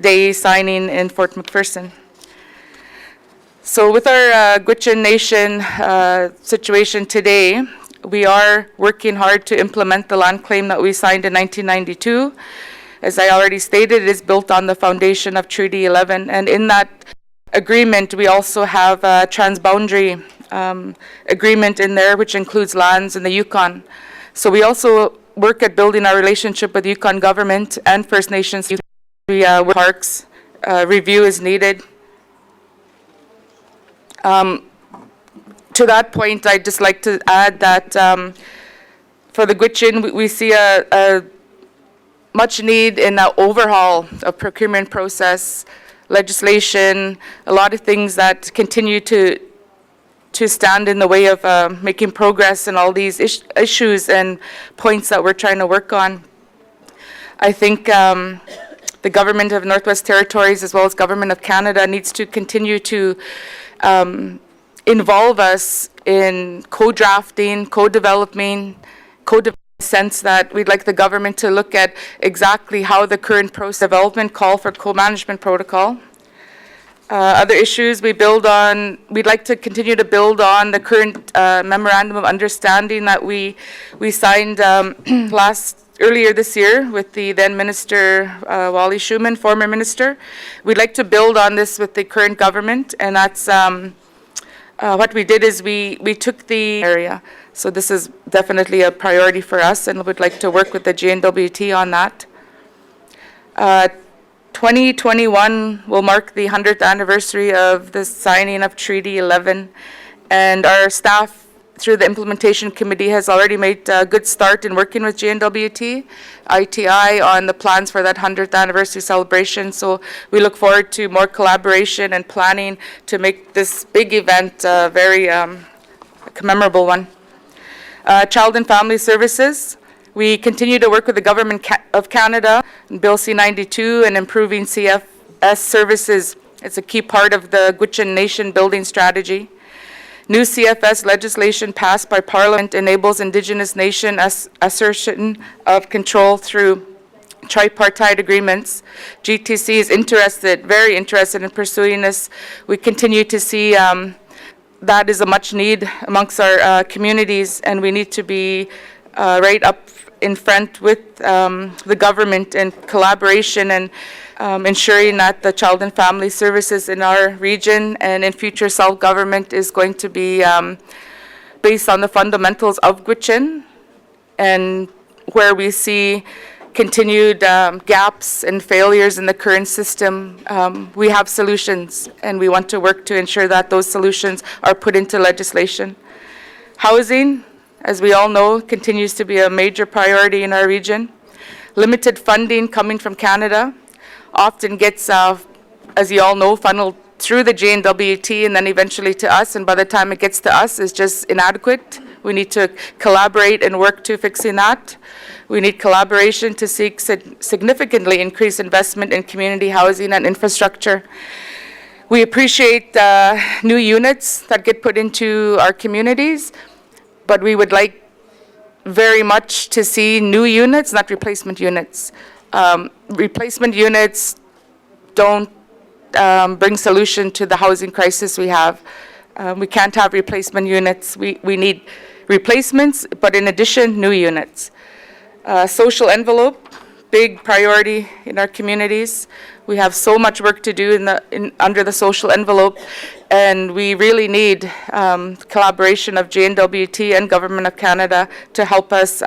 day signing in Fort McPherson. So with our Gwich'in Nation situation today, we are working hard to implement the land claim that we signed in 1992. As I already stated, it is built on the foundation of Treaty 11. And in that agreement, we also have a transboundary agreement in there, which includes lands in the Yukon. So we also work at building our relationship with the Yukon government and First Nations. We work parks, review is needed. To that point, I'd just like to add that for the Gwich'in, we see a much need in an overhaul of procurement process, legislation, a lot of things that continue to stand in the way of making progress in all these issues and points that we're trying to work on. I think the government of Northwest Territories as well as government of Canada needs to continue to involve us in co-drafting, co-developing, sense that we'd like the government to look at exactly how the current process development call for co-management protocol. Other issues we'd like to continue to build on the current memorandum of understanding that we signed earlier this year with the then Minister Wally Schuman, former minister. We'd like to build on this with the current government, and that's what we did is we took the area. So this is definitely a priority for us, and we'd like to work with the GNWT on that. 2021 will mark the 100th anniversary of the signing of Treaty 11, and our staff through the implementation committee has already made a good start in working with GNWT, ITI on the plans for that 100th anniversary celebration. So we look forward to more collaboration and planning to make this big event a very commemorable one. Child and Family Services. We continue to work with the Government of Canada, Bill C-92, and improving CFS services. It's a key part of the Gwich'in Nation building strategy. New CFS legislation passed by Parliament enables Indigenous nation assertion of control through tripartite agreements. GTC is very interested in pursuing this. We continue to see that is a much need amongst our communities, and we need to be right up in front with the government in collaboration and ensuring that the child and family services in our region and in future self-government is going to be based on the fundamentals of Gwich'in, and where we see continued gaps and failures in the current system, we have solutions, and we want to work to ensure that those solutions are put into legislation. Housing, as we all know, continues to be a major priority in our region. Limited funding coming from Canada often gets, as you all know, funneled through the JNWT and then eventually to us, and by the time it gets to us, it's just inadequate. We need to collaborate and work to fixing that. We need collaboration to seek significantly increase investment in community housing and infrastructure. We appreciate new units that get put into our communities, but we would like very much to see new units, not replacement units. Replacement units don't bring solution to the housing crisis we have. We can't have replacement units. We need replacements, but in addition, new units. Social envelope, big priority in our communities. We have so much work to do under the social envelope, and we really need collaboration of JNWT and Government of Canada to help us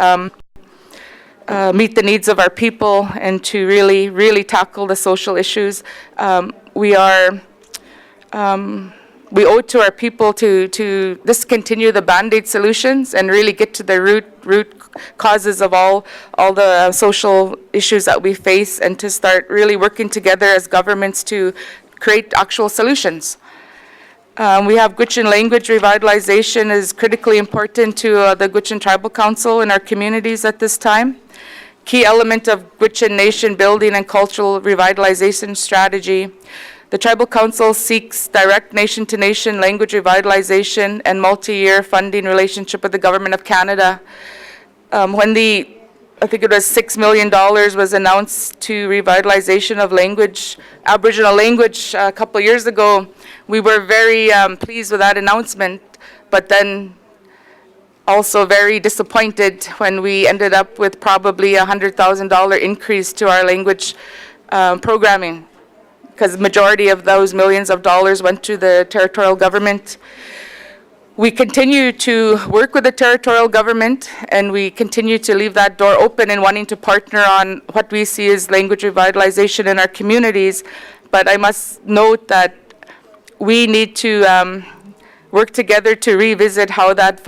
meet the needs of our people and to really tackle the social issues. We owe it to our people to discontinue the Band-Aid solutions and really get to the root causes of all the social issues that we face, and to start really working together as governments to create actual solutions. We have Gwich'in language revitalization is critically important to the Gwich'in Tribal Council in our communities at this time. Key element of Gwich'in Nation building and cultural revitalization strategy. The Tribal Council seeks direct nation-to-nation language revitalization and multi-year funding relationship with the Government of Canada. When I think it was $6 million was announced to revitalization of Aboriginal language a couple years ago, we were very pleased with that announcement, but then also very disappointed when we ended up with probably a $100,000 increase to our language programming, because the majority of those millions of dollars went to the territorial government. We continue to work with the territorial government, and we continue to leave that door open and wanting to partner on what we see as language revitalization in our communities. But I must note that we need to work together to revisit how that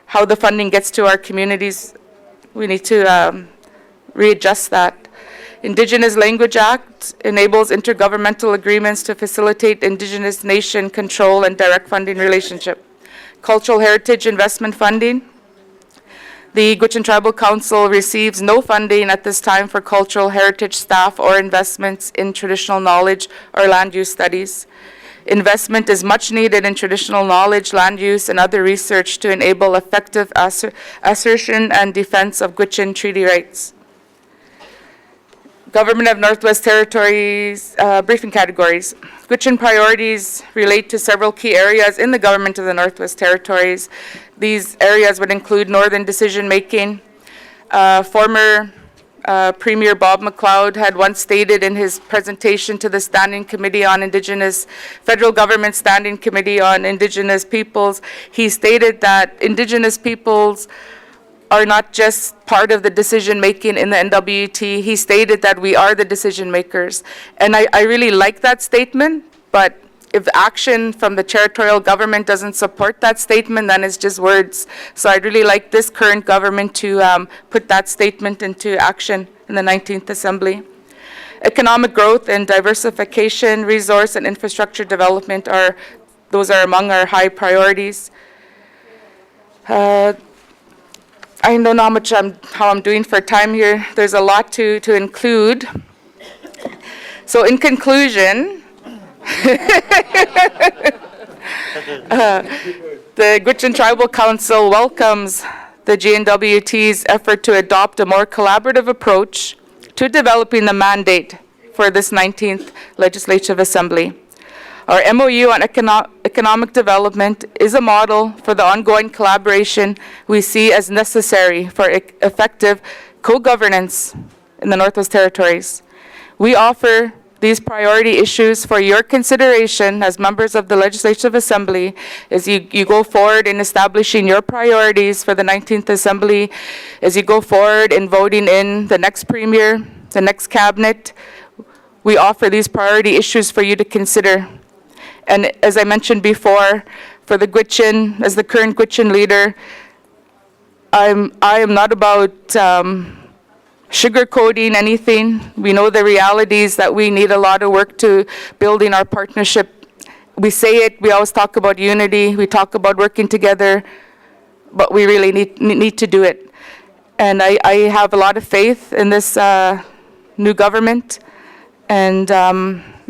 how the funding gets to our communities. We need to readjust that. Indigenous Language Act enables intergovernmental agreements to facilitate Indigenous nation control and direct funding relationship. Cultural heritage investment funding. The Gwich'in Tribal Council receives no funding at this time for cultural heritage staff or investments in traditional knowledge or land use studies. Investment is much needed in traditional knowledge, land use, and other research to enable effective assertion and defense of Gwich'in treaty rights. Government of Northwest Territories briefing categories. Gwich'in priorities relate to several key areas in the government of the Northwest Territories. These areas would include northern decision-making. Former Premier Bob McLeod had once stated in his presentation to the Standing Committee on Indigenous, Federal Government Standing Committee on Indigenous Peoples, he stated that Indigenous peoples are not just part of the decision-making in the NWT. He stated that we are the decision-makers. And I really like that statement, but if action from the territorial government doesn't support that statement, then it's just words. So I'd really like this current government to put that statement into action in the 19th Assembly. Economic growth and diversification, resource and infrastructure development those are among our high priorities. I don't know how I'm doing for time here. There's a lot to include. So in conclusion, the Gwich'in Tribal Council welcomes the GNWT's effort to adopt a more collaborative approach to developing the mandate for this 19th Legislative Assembly. Our MOU on economic development is a model for the ongoing collaboration we see as necessary for effective co-governance in the Northwest Territories. We offer these priority issues for your consideration as members of the Legislative Assembly as you go forward in establishing your priorities for the 19th Assembly, as you go forward in voting in the next Premier, the next Cabinet. We offer these priority issues for you to consider. And as I mentioned before, for the Gwich'in, as the current Gwich'in leader, I am not about sugarcoating anything. We know the realities that we need a lot of work to building our partnership. We say it, we always talk about unity, we talk about working together, but we really need to do it. And I have a lot of faith in this new government, and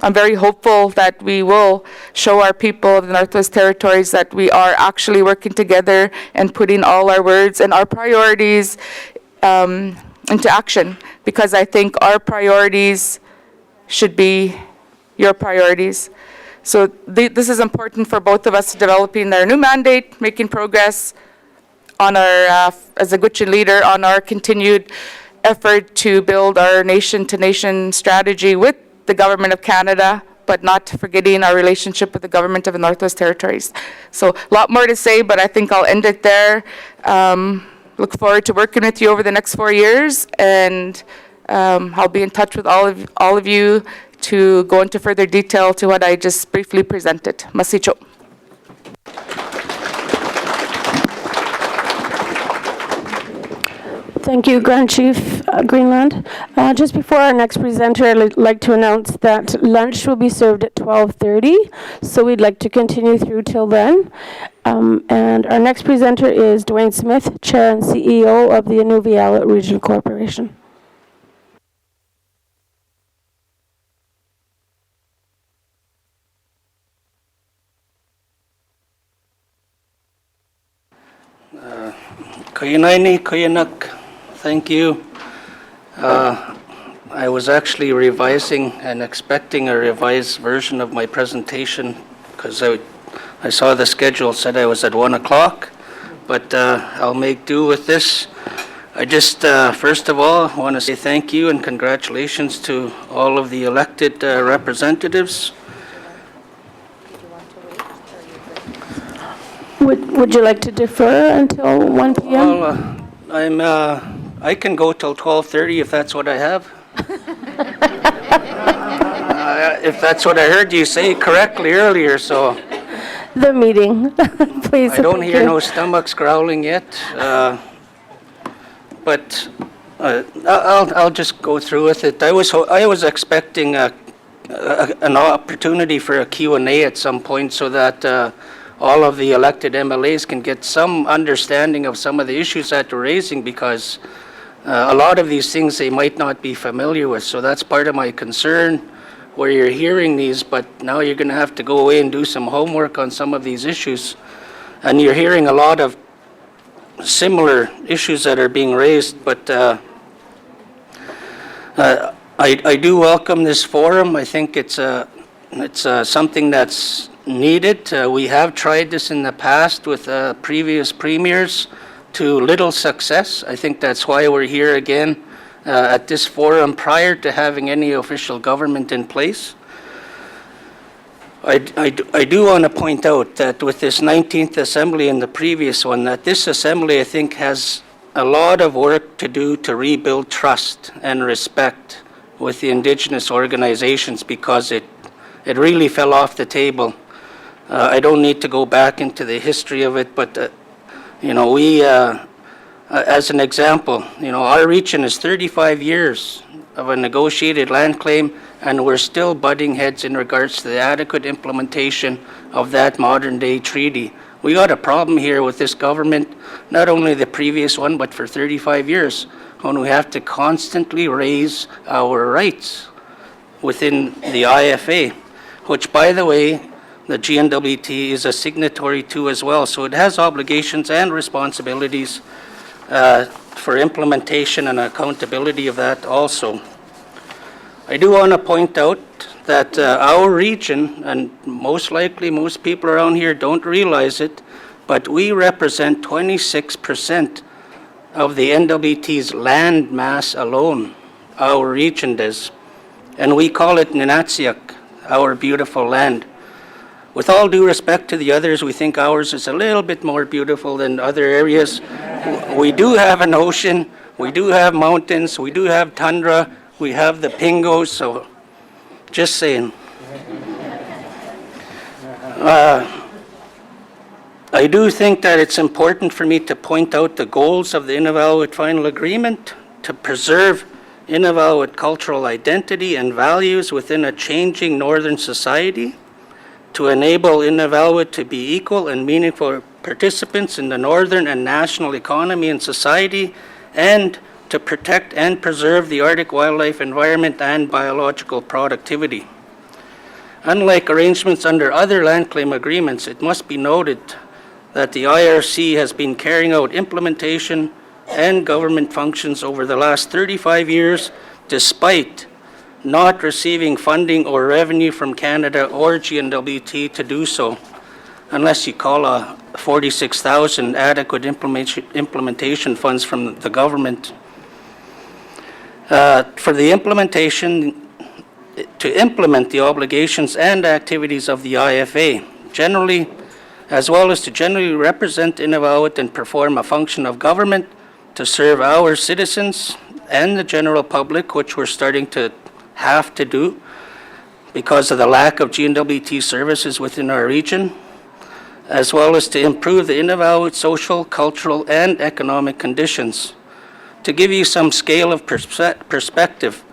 I'm very hopeful that we will show our people of the Northwest Territories that we are actually working together and putting all our words and our priorities into action, because I think our priorities should be your priorities. So this is important for both of us, developing our new mandate, making progress on our, as a Gwich'in leader, on our continued effort to build our nation-to-nation strategy with the Government of Canada, but not forgetting our relationship with the Government of the Northwest Territories. So a lot more to say, but I think I'll end it there. Look forward to working with you over the next 4 years, and I'll be in touch with all of you to go into further detail to what I just briefly presented. Masicho. Thank you, Grand Chief Greenland. Just before our next presenter, I'd like to announce that lunch will be served at 12:30, so we'd like to continue through till then. And our next presenter is Dwayne Smith, Chair and CEO of the Inuvialuit Regional Corporation. Kuyinaini, Kuyinak, thank you. I was actually revising and expecting a revised version of my presentation because I saw the schedule said I was at 1 o'clock, but I'll make do with this. I just, first of all, want to say thank you and congratulations to all of the elected representatives. Would you like to defer until 1 p.m.? Well, I can go till 12:30 if that's what I have. If that's what I heard you say correctly earlier, so. The meeting, please. I don't hear no stomachs growling yet, but I'll just go through with it. I was expecting an opportunity for a Q&A at some point so that all of the elected MLAs can get some understanding of some of the issues that they're raising, because a lot of these things they might not be familiar with. So that's part of my concern, where you're hearing these, but now you're going to have to go away and do some homework on some of these issues. And you're hearing a lot of similar issues that are being raised, but I do welcome this forum. I think it's something that's needed. We have tried this in the past with previous premiers to little success. I think that's why we're here again at this forum prior to having any official government in place. I do want to point out that with this 19th Assembly and the previous one, that this Assembly, I think, has a lot of work to do to rebuild trust and respect with the Indigenous organizations, because it really fell off the table. I don't need to go back into the history of it, but we, as an example, our region is 35 years of a negotiated land claim, and we're still butting heads in regards to the adequate implementation of that modern-day treaty. We got a problem here with this government, not only the previous one, but for 35 years, when we have to constantly raise our rights within the IFA, which, by the way, the GNWT is a signatory to as well. So it has obligations and responsibilities for implementation and accountability of that also. I do want to point out that our region, and most likely most people around here don't realize it, but we represent 26% of the NWT's land mass alone. Our region does. And we call it Ninatsiak, our beautiful land. With all due respect to the others, we think ours is a little bit more beautiful than other areas. We do have an ocean, we do have mountains, we do have tundra, we have the pingos, so just saying. I do think that it's important for me to point out the goals of the Inuvialuit Final Agreement to preserve Inuvialuit cultural identity and values within a changing northern society, to enable Inuvialuit to be equal and meaningful participants in the northern and national economy and society, and to protect and preserve the Arctic wildlife environment and biological productivity. Unlike arrangements under other land claim agreements, it must be noted that the IRC has been carrying out implementation and government functions over the last 35 years, despite not receiving funding or revenue from Canada or GNWT to do so, unless you call a 46,000 adequate implementation funds from the government. For the implementation, to implement the obligations and activities of the IFA, generally, as well as to generally represent Inuvialuit and perform a function of government to serve our citizens and the general public, which we're starting to have to do because of the lack of GNWT services within our region, as well as to improve the Inuvialuit social, cultural, and economic conditions. To give you some scale of perspective,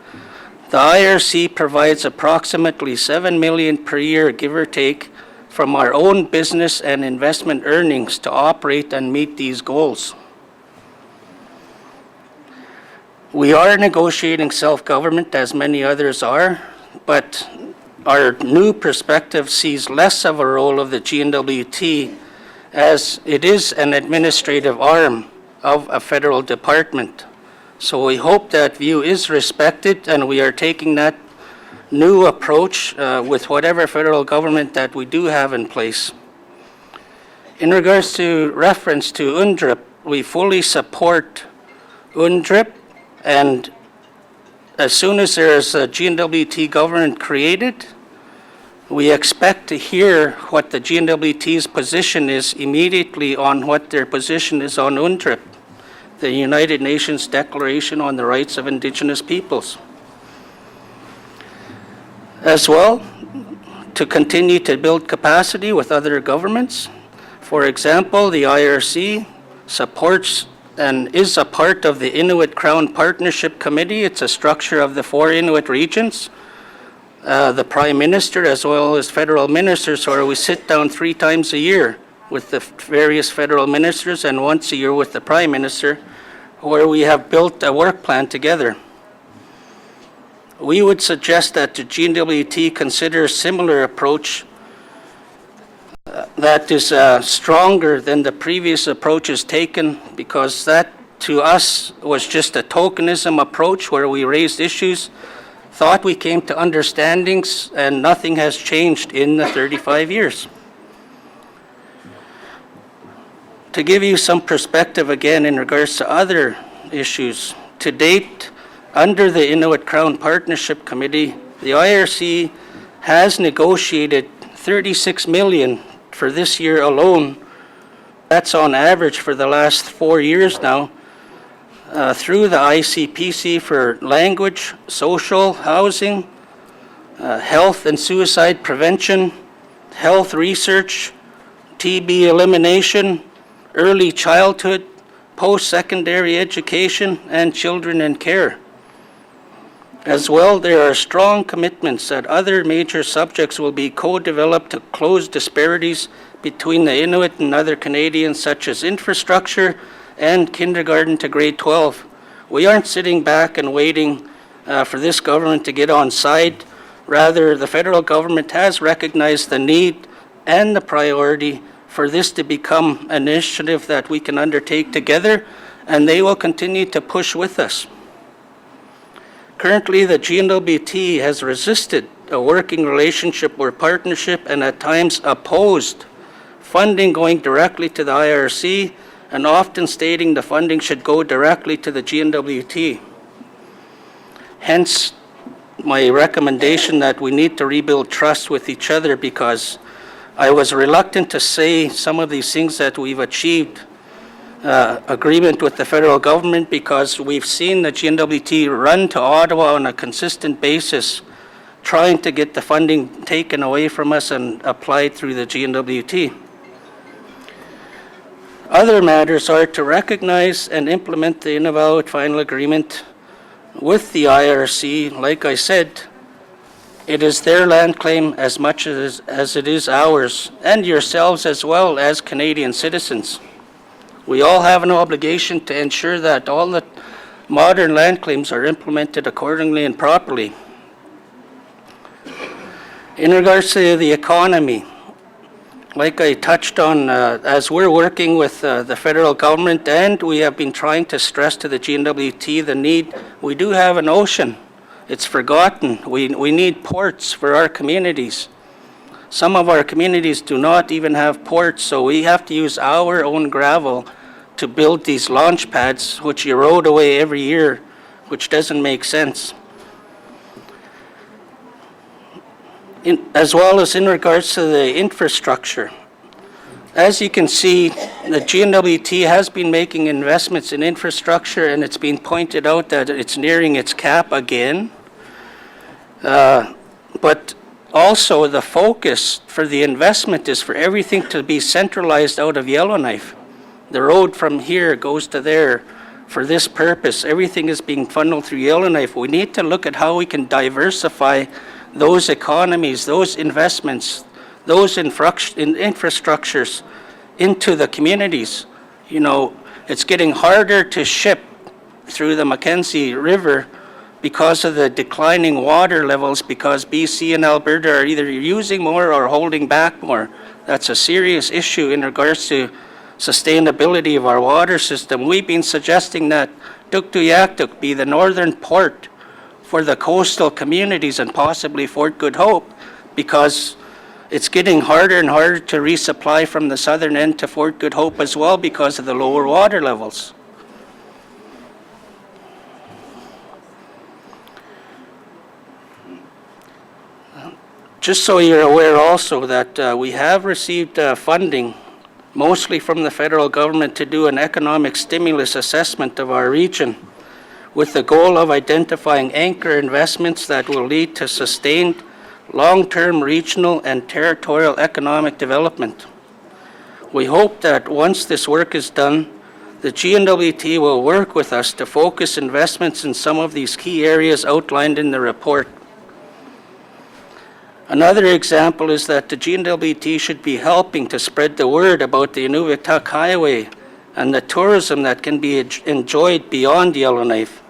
the IRC provides approximately $7 million per year, give or take, from our own business and investment earnings to operate and meet these goals. We are negotiating self-government, as many others are, but our new perspective sees less of a role of the GNWT, as it is an administrative arm of a federal department. So we hope that view is respected, and we are taking that new approach with whatever federal government that we do have in place. In regards to reference to UNDRIP, we fully support UNDRIP, and as soon as there is a GNWT government created, we expect to hear what the GNWT's position is immediately on what their position is on UNDRIP, the United Nations Declaration on the Rights of Indigenous Peoples. As well, to continue to build capacity with other governments. For example, the IRC supports and is a part of the Inuit Crown Partnership Committee. It's a structure of the 4 Inuit regions. The Prime Minister, as well as federal ministers, where we sit down 3 times a year with the various federal ministers and once a year with the Prime Minister, where we have built a work plan together. We would suggest that the GNWT consider a similar approach that is stronger than the previous approaches taken, because that to us was just a tokenism approach where we raised issues thought we came to understandings, and nothing has changed in the 35 years. To give you some perspective again in regards to other issues, to date, under the Inuit Crown Partnership Committee, the IRC has negotiated $36 million for this year alone. That's on average for the last 4 years now, through the ICPC for language, social, housing, health and suicide prevention, health research, TB elimination, early childhood, post-secondary education, and children in care. As well, there are strong commitments that other major subjects will be co-developed to close disparities between the Inuit and other Canadians, such as infrastructure and kindergarten to grade 12. We aren't sitting back and waiting for this government to get on side. Rather, the federal government has recognized the need and the priority for this to become an initiative that we can undertake together, and they will continue to push with us. Currently, the GNWT has resisted a working relationship or partnership and at times opposed funding going directly to the IRC, and often stating the funding should go directly to the GNWT. Hence, my recommendation that we need to rebuild trust with each other, because I was reluctant to say some of these things that we've achieved agreement with the federal government, because we've seen the GNWT run to Ottawa on a consistent basis trying to get the funding taken away from us and applied through the GNWT. Other matters are to recognize and implement the Inuvialuit Final Agreement with the IRC. Like I said, it is their land claim as much as it is ours, and yourselves as well as Canadian citizens. We all have an obligation to ensure that all the modern land claims are implemented accordingly and properly. In regards to the economy, like I touched on, as we're working with the federal government, and we have been trying to stress to the GNWT the need, we do have an ocean. It's forgotten. We need ports for our communities. Some of our communities do not even have ports, so we have to use our own gravel to build these launch pads, which erode away every year, which doesn't make sense. As well as in regards to the infrastructure. As you can see, the GNWT has been making investments in infrastructure, and it's been pointed out that it's nearing its cap again. But also, the focus for the investment is for everything to be centralized out of Yellowknife. The road from here goes to there for this purpose. Everything is being funneled through Yellowknife. We need to look at how we can diversify those economies, those investments, those infrastructures into the communities. You know, it's getting harder to ship through the Mackenzie River because of the declining water levels, because BC and Alberta are either using more or holding back more. That's a serious issue in regards to sustainability of our water system. We've been suggesting that Tuktoyaktuk be the northern port for the coastal communities and possibly Fort Good Hope, because it's getting harder and harder to resupply from the southern end to Fort Good Hope as well because of the lower water levels. Just so you're aware also that we have received funding, mostly from the federal government, to do an economic stimulus assessment of our region, with the goal of identifying anchor investments that will lead to sustained long-term regional and territorial economic development. We hope that once this work is done, the GNWT will work with us to focus investments in some of these key areas outlined in the report. Another example is that the GNWT should be helping to spread the word about the Inuvik Highway and the tourism that can be enjoyed beyond Yellowknife.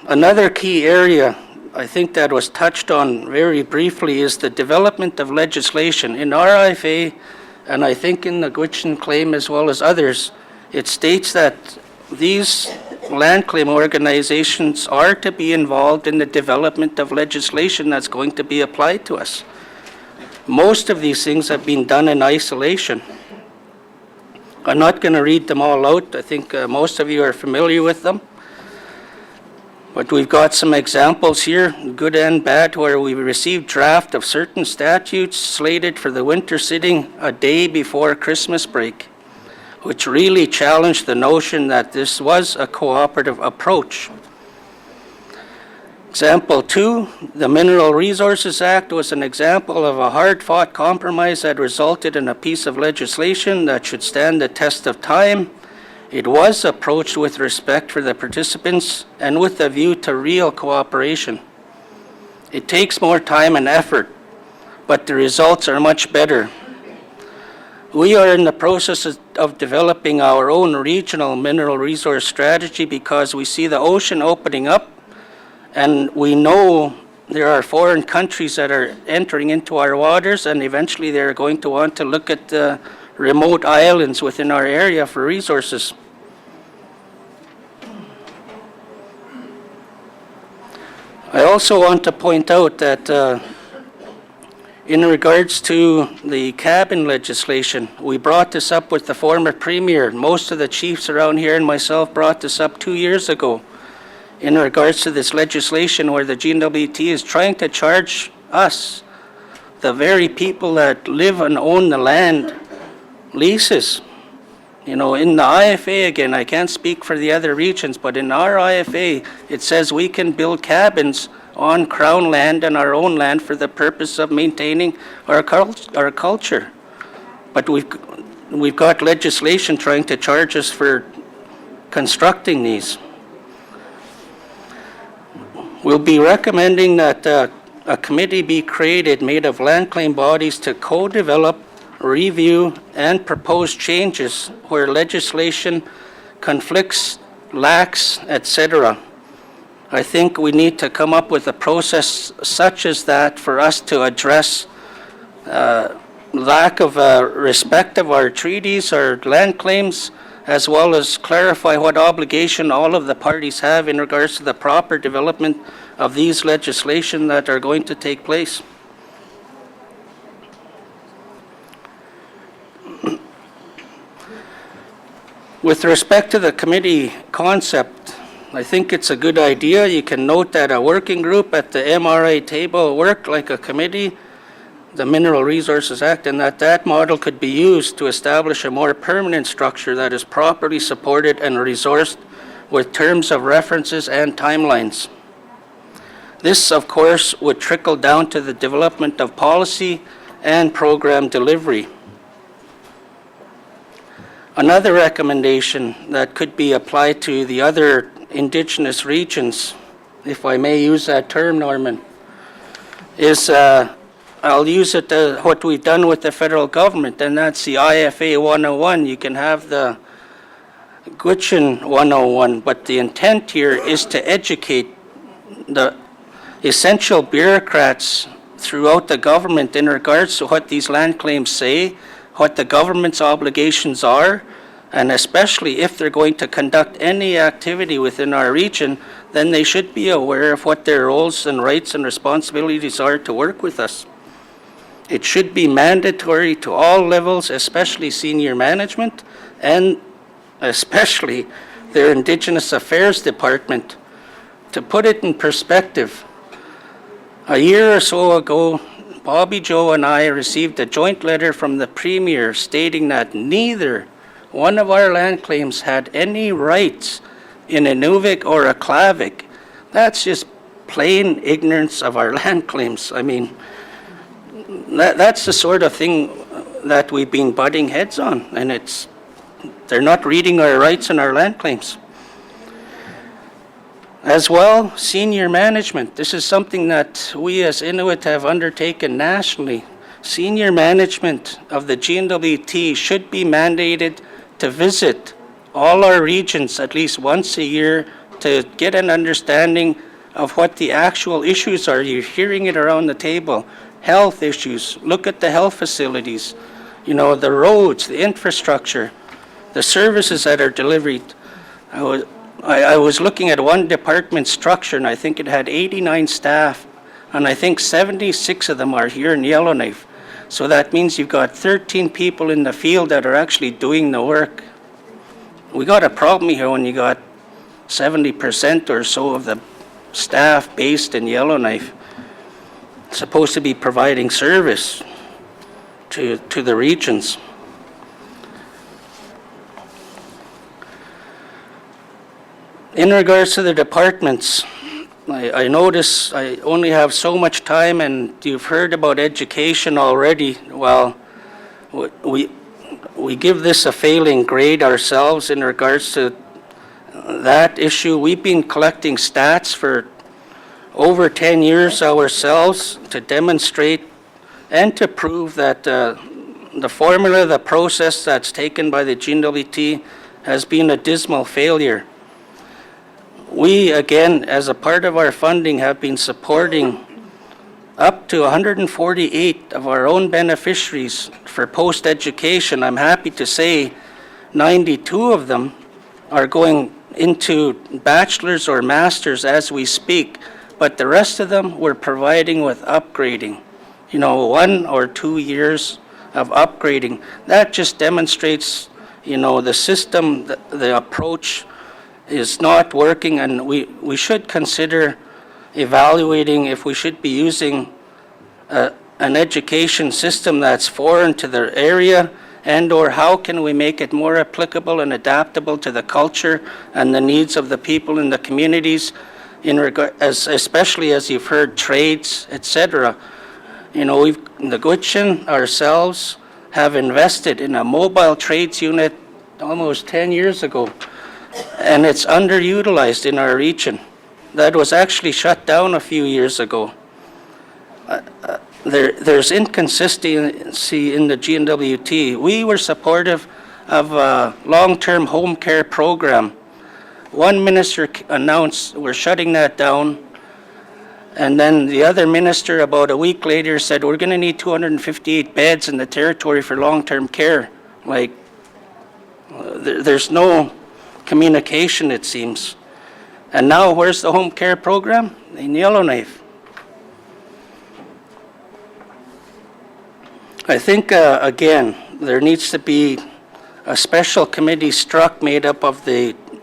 Another key area I think that was touched on very briefly is the development of legislation. In our IFA, and I think in the Gwich'in claim as well as others, it states that these land claim organizations are to be involved in the development of legislation that's going to be applied to us. Most of these things have been done in isolation. I'm not going to read them all out. I think most of you are familiar with them. But we've got some examples here, good and bad, where we received draft of certain statutes slated for the winter sitting a day before Christmas break, which really challenged the notion that this was a cooperative approach. Example 2, the Mineral Resources Act was an example of a hard-fought compromise that resulted in a piece of legislation that should stand the test of time. It was approached with respect for the participants and with a view to real cooperation. It takes more time and effort, but the results are much better. We are in the process of developing our own regional mineral resource strategy because we see the ocean opening up, and we know there are foreign countries that are entering into our waters, and eventually they're going to want to look at the remote islands within our area for resources. I also want to point out that in regards to the cabin legislation, we brought this up with the former premier. Most of the chiefs around here and myself brought this up 2 years ago in regards to this legislation where the GNWT is trying to charge us, the very people that live and own the land, leases. You know, in the IFA, again, I can't speak for the other regions, but in our IFA, it says we can build cabins on Crown land and our own land for the purpose of maintaining our culture. But we've got legislation trying to charge us for constructing these. We'll be recommending that a committee be created made of land claim bodies to co-develop, review, and propose changes where legislation conflicts, lacks, etc. I think we need to come up with a process such as that for us to address lack of respect of our treaties, our land claims, as well as clarify what obligation all of the parties have in regards to the proper development of these legislation that are going to take place. With respect to the committee concept, I think it's a good idea. You can note that a working group at the MRA table worked like a committee, the Mineral Resources Act, and that model could be used to establish a more permanent structure that is properly supported and resourced with terms of references and timelines. This, of course, would trickle down to the development of policy and program delivery. Another recommendation that could be applied to the other Indigenous regions, if I may use that term, Norman, is I'll use it what we've done with the federal government, and that's the IFA 101. You can have the Gwich'in 101, but the intent here is to educate the essential bureaucrats throughout the government in regards to what these land claims say, what the government's obligations are, and especially if they're going to conduct any activity within our region, then they should be aware of what their roles and rights and responsibilities are to work with us. It should be mandatory to all levels, especially senior management and especially their Indigenous Affairs Department. To put it in perspective, a year or so ago, Bobby Joe and I received a joint letter from the Premier stating that neither one of our land claims had any rights in Inuvik or Aklavik. That's just plain ignorance of our land claims. I mean, that's the sort of thing that we've been butting heads on, and they're not reading our rights and our land claims. As well, senior management. This is something that we as Inuit have undertaken nationally. Senior management of the GNWT should be mandated to visit all our regions at least once a year to get an understanding of what the actual issues are. You're hearing it around the table. Health issues. Look at the health facilities. You know, the roads, the infrastructure, the services that are delivered. I was looking at one department structure, and I think it had 89 staff, and I think 76 of them are here in Yellowknife. So that means you've got 13 people in the field that are actually doing the work. We got a problem here when you got 70% or so of the staff based in Yellowknife, supposed to be providing service to the regions. In regards to the departments, I notice I only have so much time, and you've heard about education already. Well, we give this a failing grade ourselves in regards to that issue. We've been collecting stats for over 10 years ourselves to demonstrate and to prove that the formula, the process that's taken by the GNWT has been a dismal failure. We, again, as a part of our funding, have been supporting up to 148 of our own beneficiaries for post-education. I'm happy to say 92 of them are going into bachelor's or master's as we speak, but the rest of them we're providing with upgrading. 1 or 2 years of upgrading. That just demonstrates, the system, the approach is not working, and we should consider evaluating if we should be using an education system that's foreign to the area, and or how can we make it more applicable and adaptable to the culture and the needs of the people in the communities, especially as you've heard, trades, etc. The Gwich'in ourselves have invested in a mobile trades unit almost 10 years ago, and it's underutilized in our region. That was actually shut down a few years ago. There's inconsistency in the GNWT. We were supportive of a long-term home care program. One minister announced we're shutting that down, and then the other minister about a week later said we're going to need 258 beds in the territory for long-term care. There's no communication, it seems. And now where's the home care program? In Yellowknife. I think, again, there needs to be a special committee struck made up of the